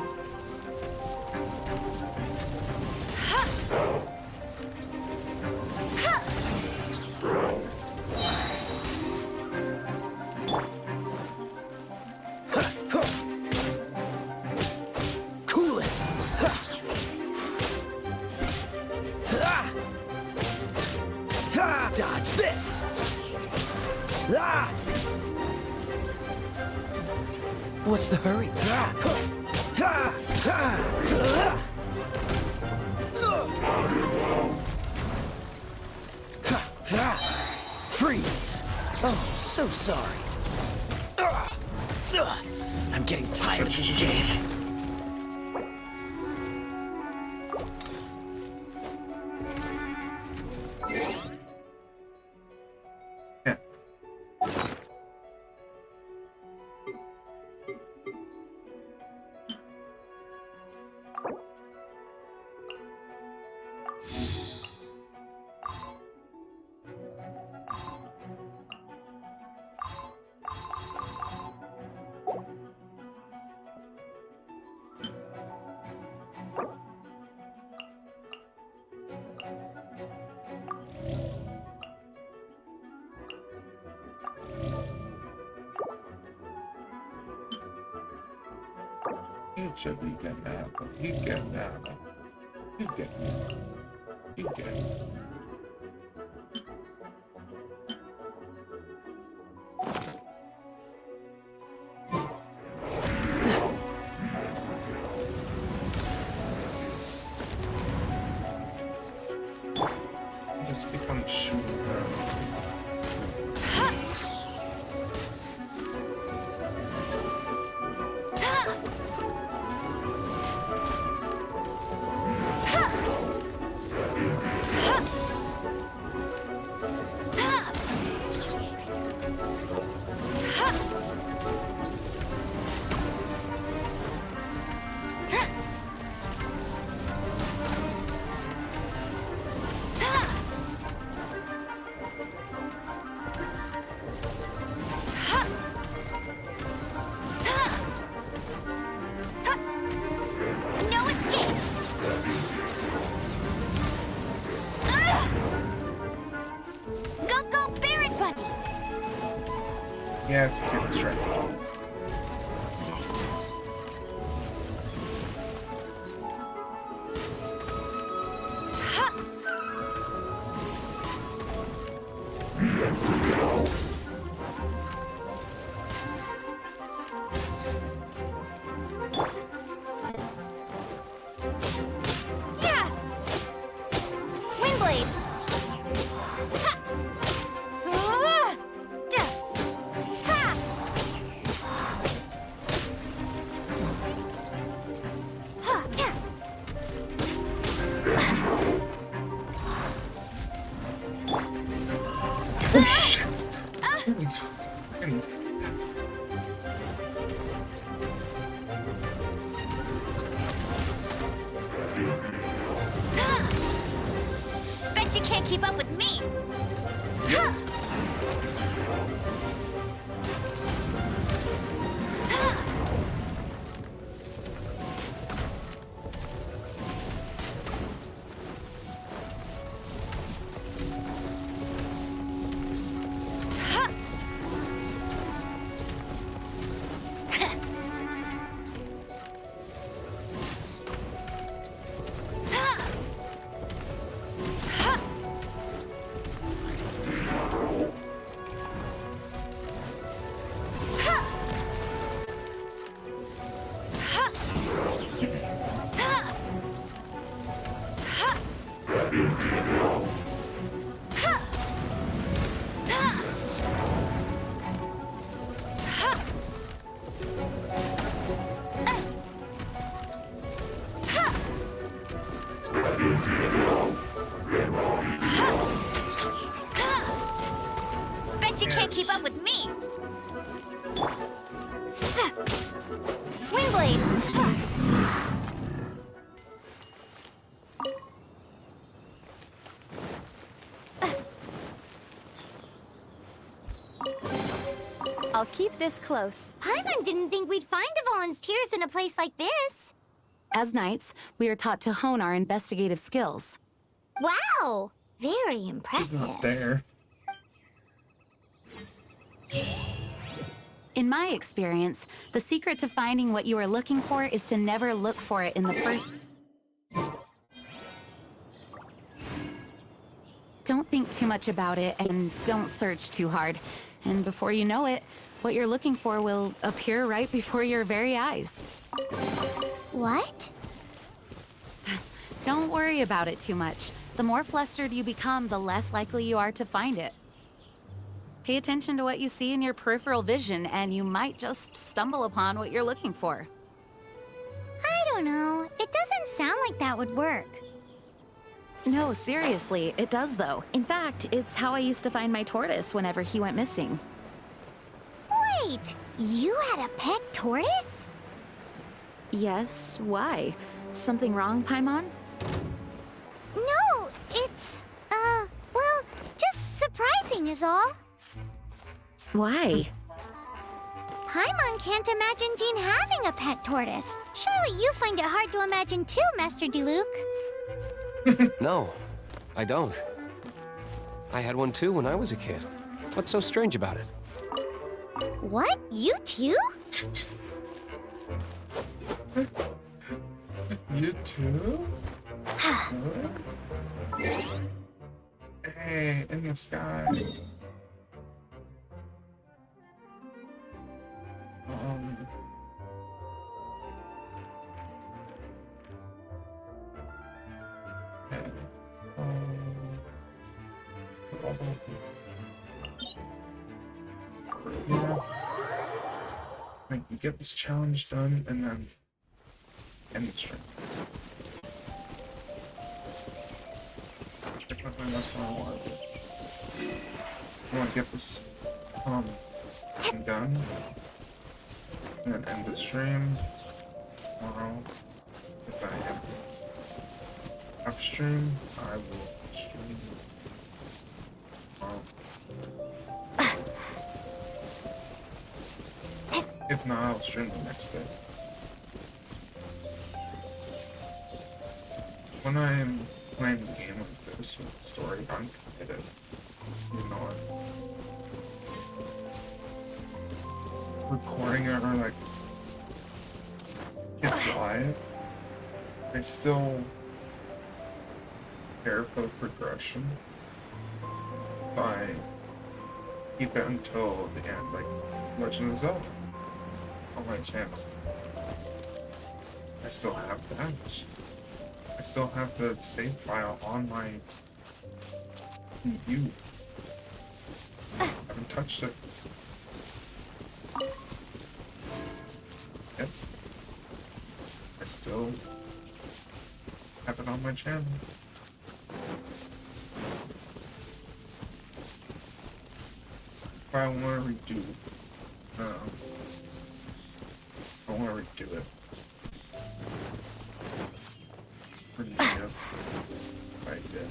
Cool it. Dodge this. What's the hurry? Freeze. Oh, so sorry. I'm getting tired of this game. You should be getting out. You getting out. You getting out. You getting out. Just keep on shooting her. Yes, get it straight. Windblade! Ha! Oh shit! Holy fucking... Bet you can't keep up with me! Bet you can't keep up with me! Windblade! I'll keep this close. Paimon didn't think we'd find the volunteers in a place like this. As knights, we are taught to hone our investigative skills. Wow! Very She's impressive. not there. In my experience, the secret to finding what you are looking for is to never look for it in the first... Don't think too much about it, and don't search too hard. And before you know it, what you're looking for will appear right before your very eyes. What? Don't worry about it too much. The more flustered you become, the less likely you are to find it. Pay attention to what you see in your peripheral vision, and you might just stumble upon what you're looking for. I don't know. It doesn't sound like that would work. No, seriously, it does though. In fact, it's how I used to find my tortoise whenever he went missing. Wait! You had a pet tortoise? Yes, why? Something wrong, Paimon? No, it's, well, just surprising is all. Why? Paimon can't imagine Jean having a pet tortoise. Surely you find it hard to imagine too, Master Diluc. No, I don't. I had one too when I was a kid. What's so strange about it? What? You too? You too? Hey, in the sky. Yeah. Like, you get this challenge done, and then end the stream. Technically, that's what I want to do. I want to get this thing done, and then end the stream tomorrow. If I have upstream, I will stream tomorrow. If not, I'll stream the next day. When I am playing a game like this with story, I'm committed. You know it. recording it or like it's live, I still care for the progression. I keep it until the end, like Legend of Zelda on my channel. I still have that. I still have the save file on my CPU. I haven't touched it yet. I still have it on my channel. If I want to redo, I want to redo it. Pretty if I did.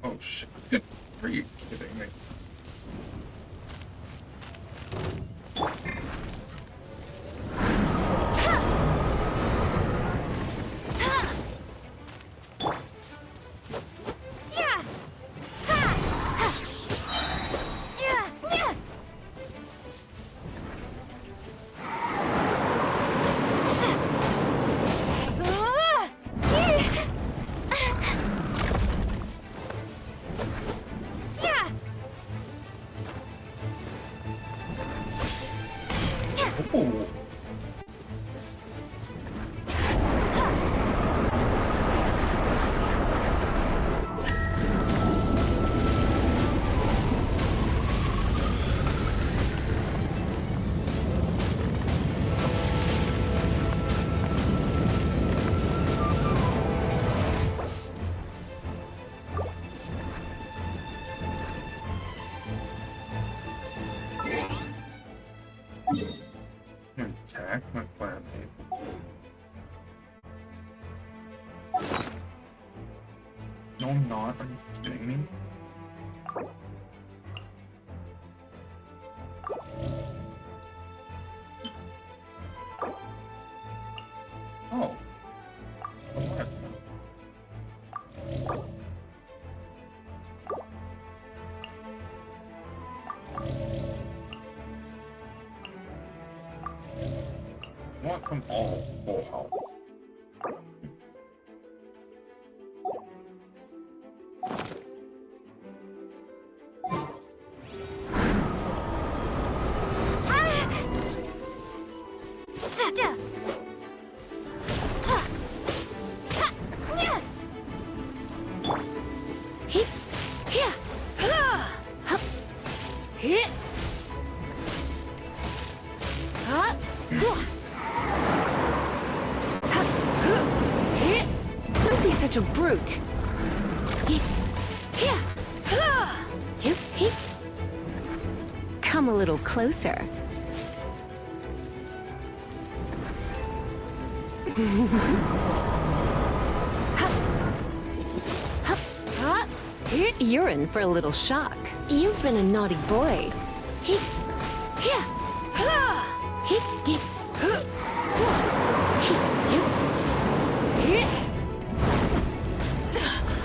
Oh shit. Are you kidding me? Oh. Attack my planet. No, I'm not. Are you kidding me? Oh. What? I want them all full health. Don't be such a brute. Come a little closer. You're in for a little shock. You've been a naughty boy.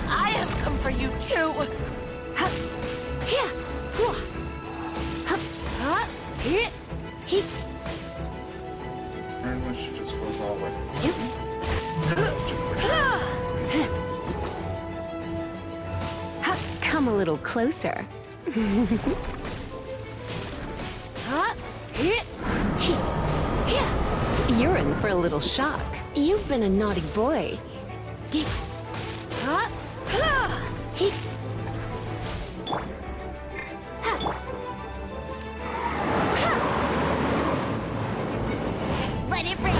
I have some for you too. And she just goes all the way. Come a little closer. You're in for a little shock. You've been a naughty boy. Let it rain.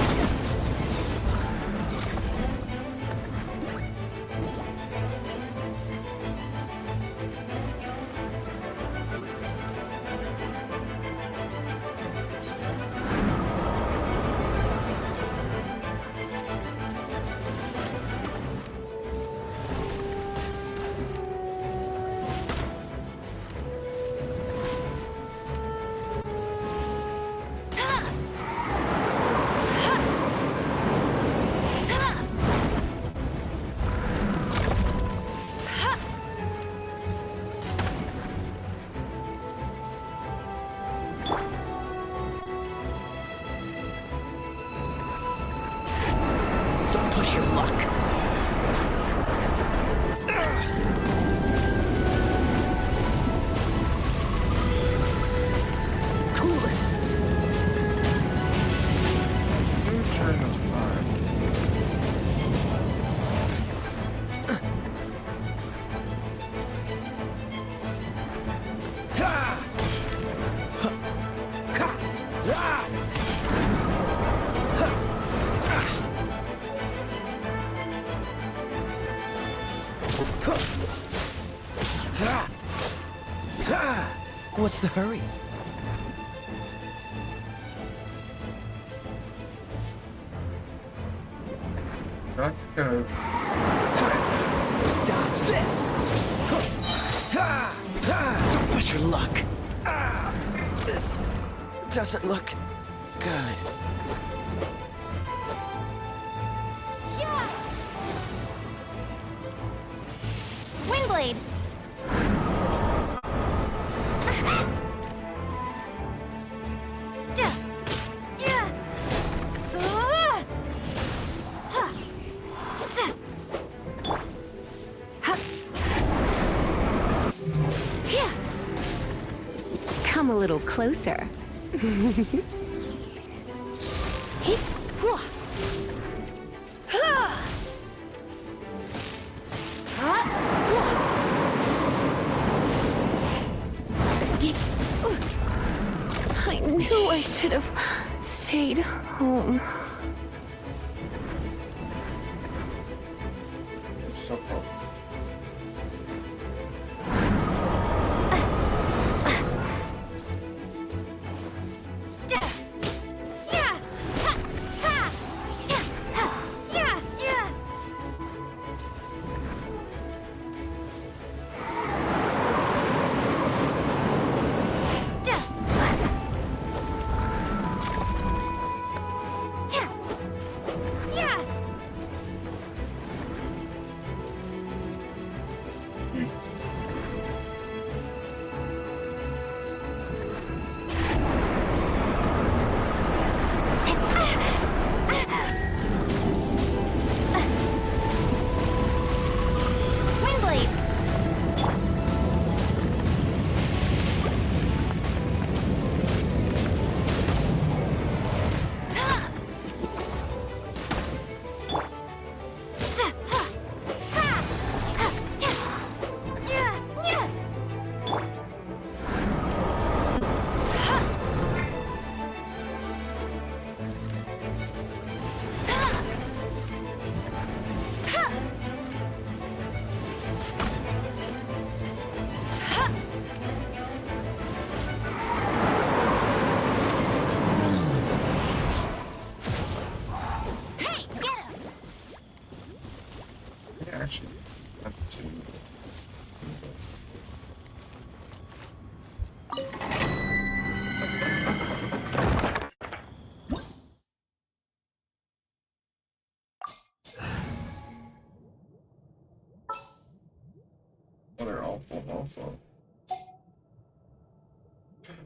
What's the hurry? Not gonna... Dodge this! Don't push your luck. This doesn't look good. Windblade! Come a little closer. I knew I should have stayed home. So close. Actually, up to... Oh, they're all full also.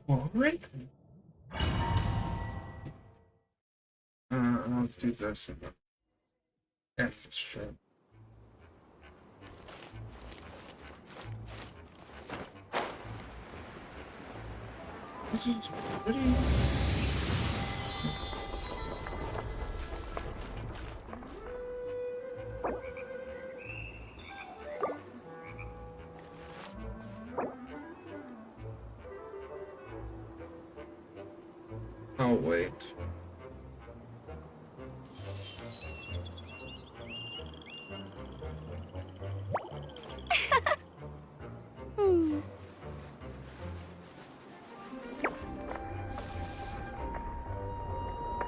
Alright. Let's do this and then F this shit. This is pretty... Oh, wait.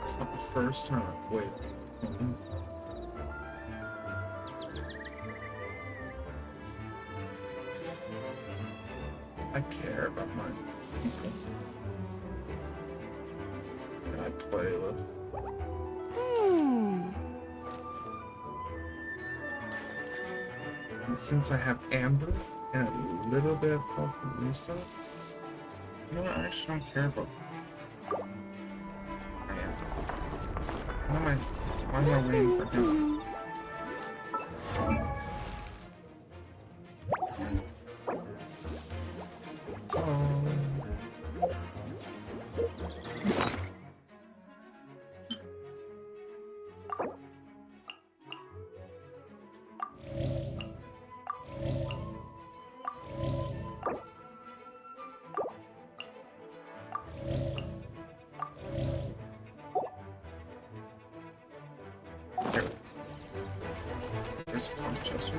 It's not the first time. Wait. I care about my people. I play with. And since I have Amber and a little bit of health from Lisa, you know what? I actually don't care about Amber. Why am I waiting for him? There's one chest.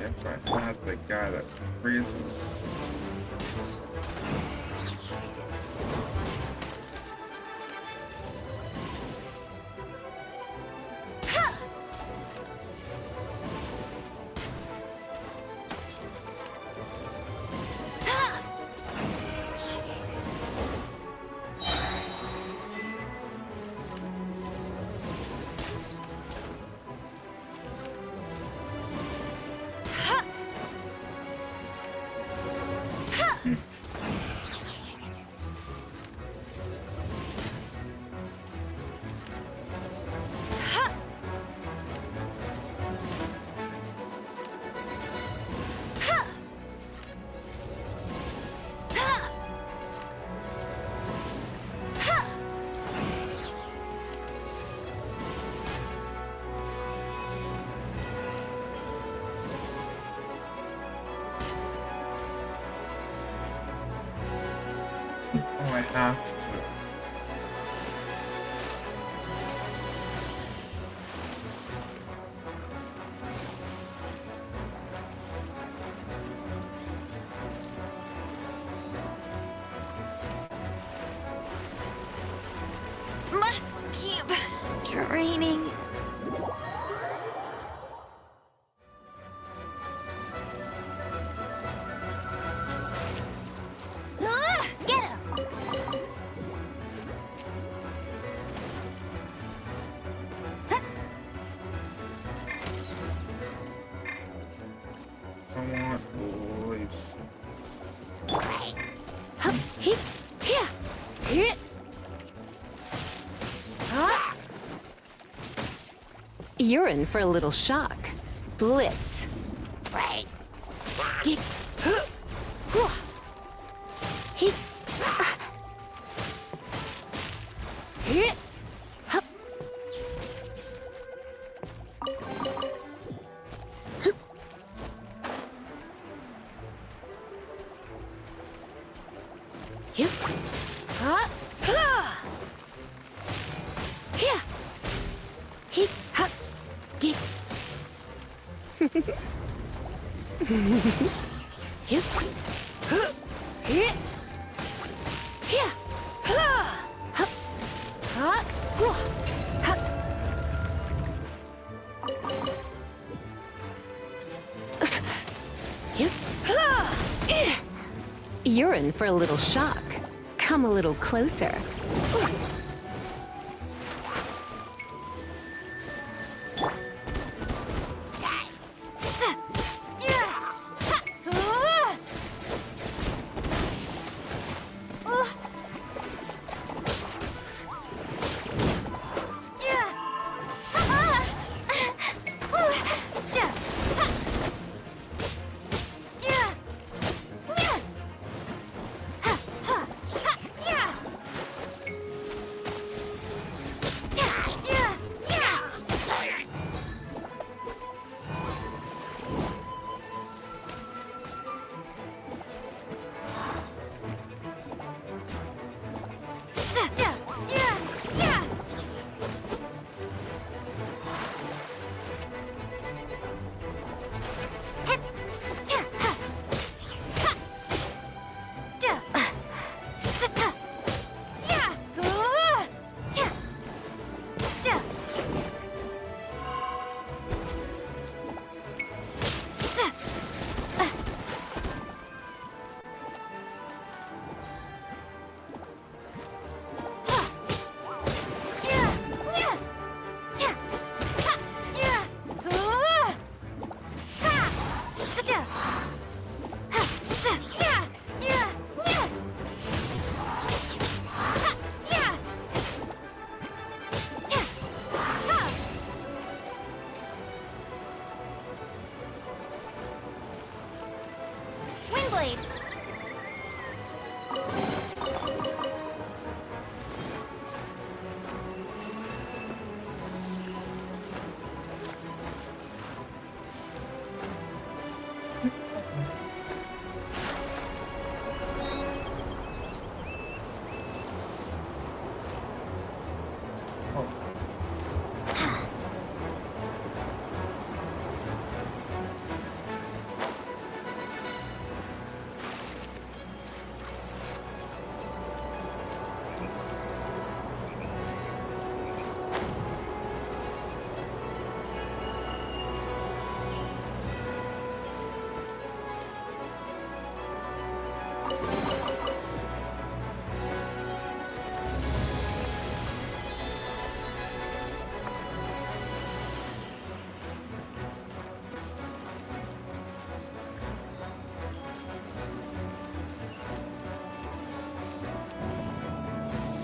If I had the guy that freezes. Oh, I have to. Must keep training. Get him! I want voice. You're in for a little shock. Blitz. You're in for a little shock. Come a little closer.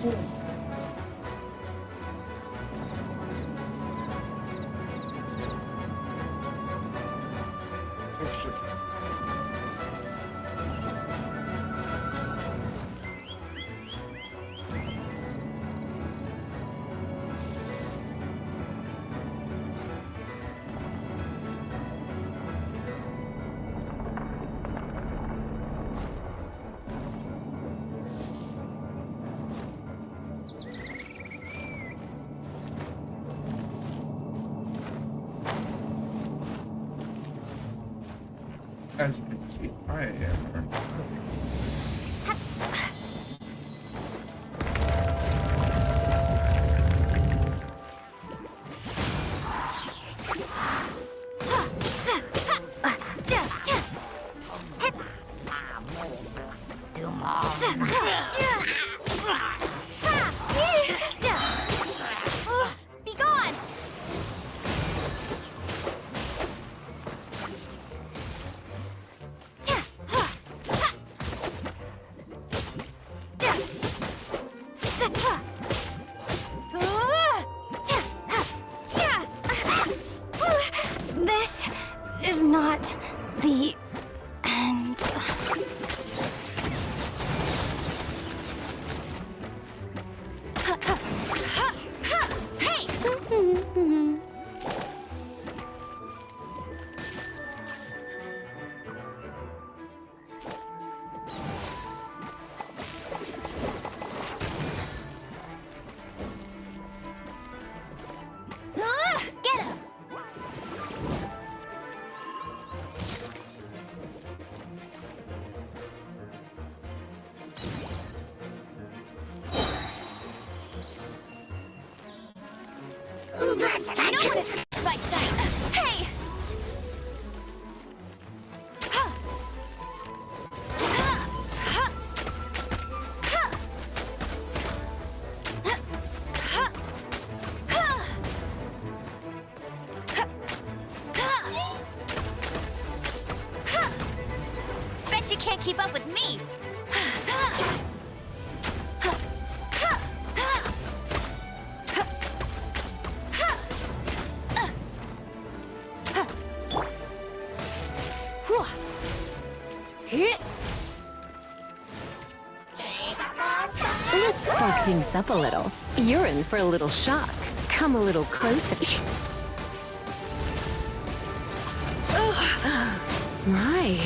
Oh shit. As you can see, I am. Be gone! This is not the end. Hey! Get him! No one escapes my sight! Hey! Bet you can't keep up with me! Let's spark things up a little. You're in for a little shock. Come a little closer. My.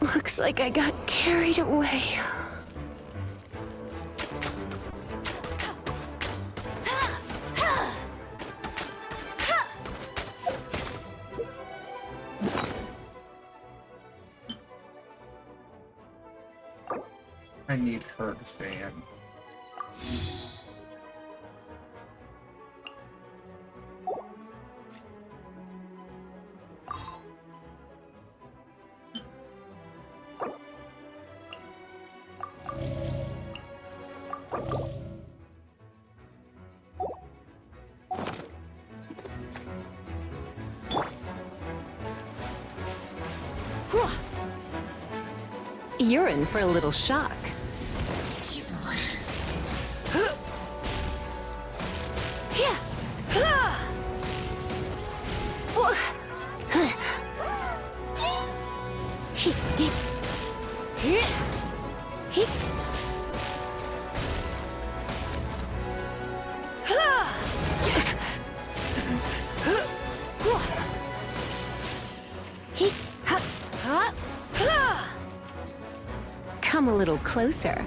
Looks like I got carried away. I need her to stay in. You're in for a little shock. Come a little closer.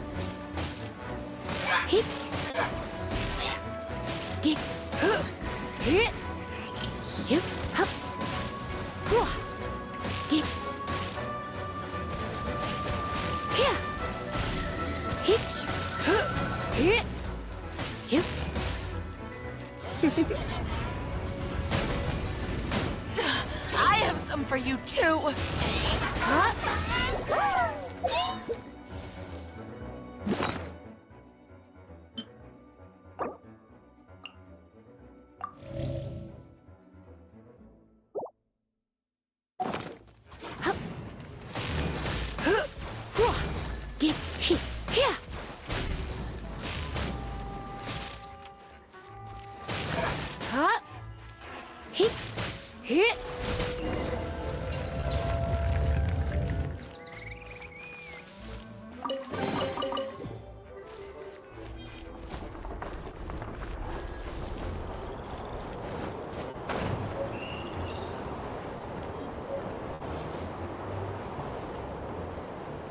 I have some for you too. Hit! Hit!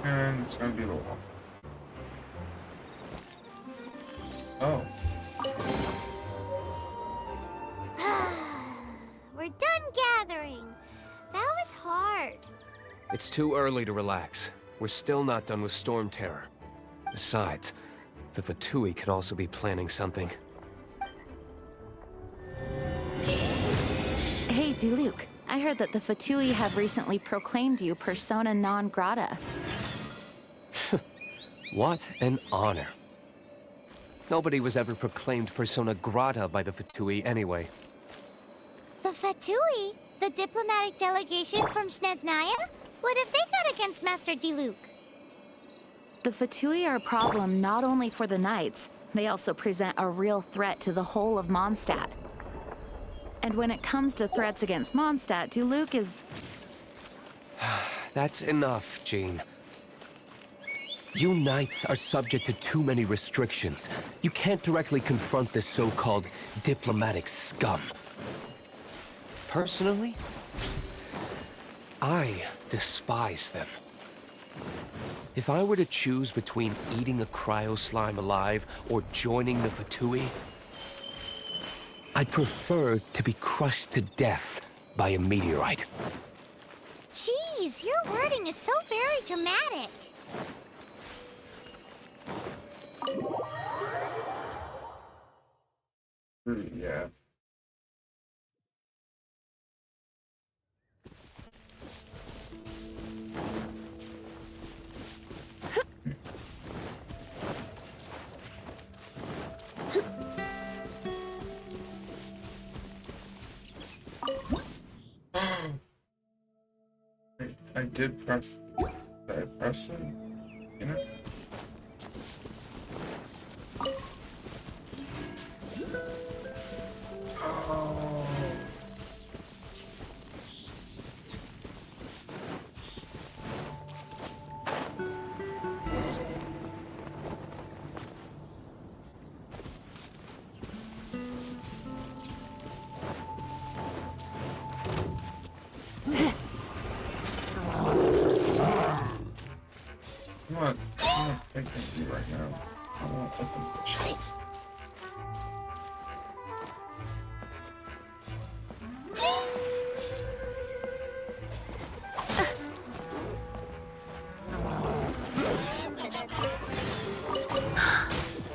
And it's gonna be the wall. Oh. We're done gathering. That was hard. It's too early to relax. We're still not done with Storm Terror. Besides, the Fatui could also be planning something. Hey, Diluc. I heard that the Fatui have recently proclaimed you persona non grata. What an honor. Nobody was ever proclaimed persona grata by the Fatui anyway. The Fatui? The diplomatic delegation from Snezhnaya? What have they got against Master Diluc? The Fatui are a problem not only for the Knights, they also present a real threat to the whole of Mondstadt. And when it comes to threats against Mondstadt, Diluc is... That's enough, Jean. You Knights are subject to too many restrictions. You can't directly confront this so-called diplomatic scum. Personally, I despise them. If I were to choose between eating a cryo slime alive or joining the Fatui, I'd prefer to be crushed to death by a meteorite. Jeez, your wording is so very dramatic. Yeah. I did press. Did I press it? You know? Oh. I'm not thinking of you right now. I want to open the chest.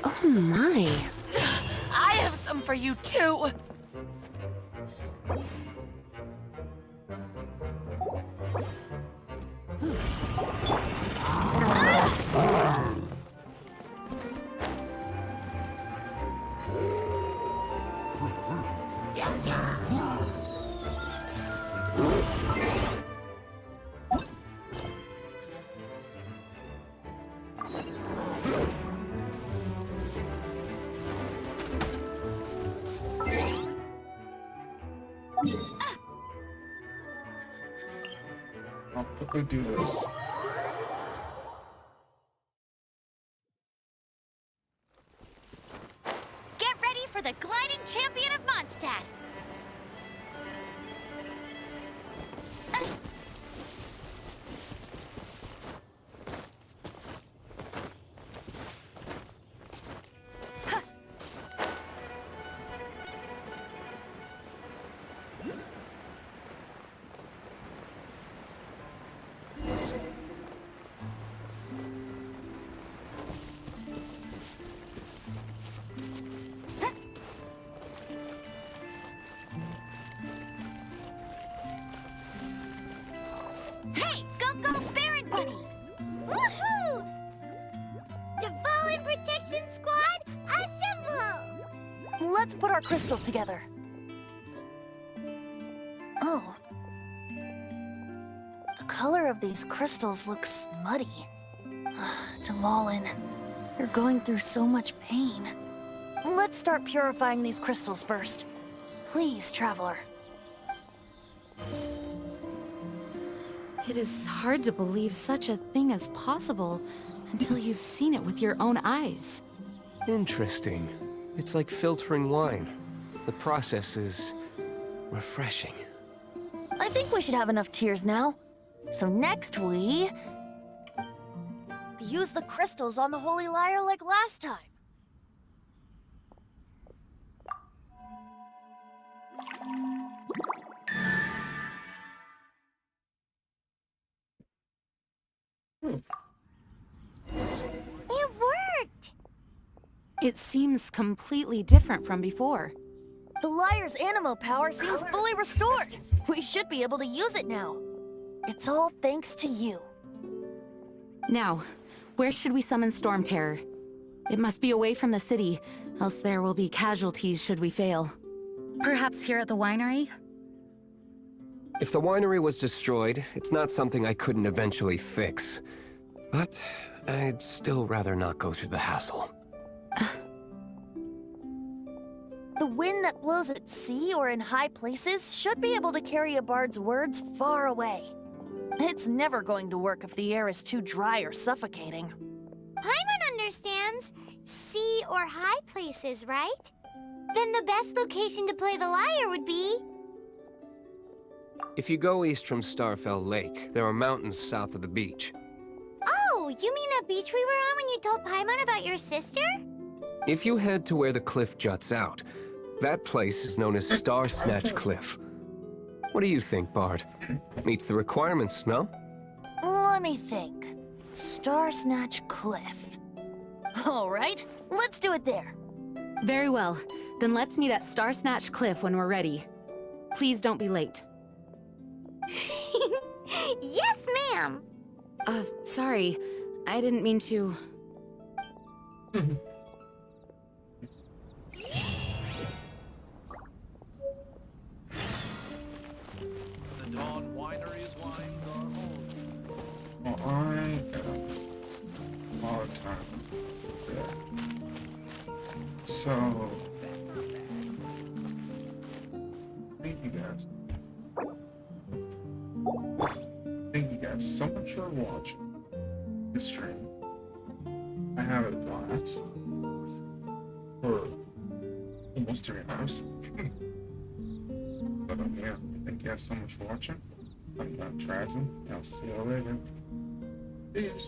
Oh my. I have some for you too. I'll quickly do this. Get ready for the gliding champion of Mondstadt! Hey, go Baron Bunny! Woohoo! Dvalin Protection Squad, assemble! Let's put our crystals together. Oh. The color of these crystals looks muddy. Dvalin, you're going through so much pain. Let's start purifying these crystals first. Please, Traveler. It is hard to believe such a thing is possible until you've seen it with your own eyes. Interesting. It's like filtering wine. The process is refreshing. I think we should have enough tears now. So next we... use the crystals on the Holy Lyre like last time. It worked! It seems completely different from before. The Lyre's animo power seems fully restored. We should be able to use it now. It's all thanks to you. Now, where should we summon Storm Terror? It must be away from the city, else there will be casualties should we fail. Perhaps here at the winery? If the winery was destroyed, it's not something I couldn't eventually fix. But I'd still rather not go through the hassle. The wind that blows at sea or in high places should be able to carry a bard's words far away. It's never going to work if the air is too dry or suffocating. Paimon understands sea or high places, right? Then the best location to play the lyre would be... If you go east from Starfell Lake, there are mountains south of the beach. Oh, you mean that beach we were on when you told Paimon about your sister? If you head to where the cliff juts out, that place is known as Star Snatch Cliff. What do you think, Bard? Meets the requirements, no? Let me think. Star Snatch Cliff. All right, let's do it there. Very well. Then let's meet at Star Snatch Cliff when we're ready. Please don't be late. Yes, ma'am! Sorry. I didn't mean to... The Dawn Winery's wines are old. Well, I am all the time. So, thank you guys. Thank you guys so much for watching this stream. I have a blast for almost 3 hours. But yeah, thank you guys so much for watching. I'm Trazen. I'll see you later. Peace.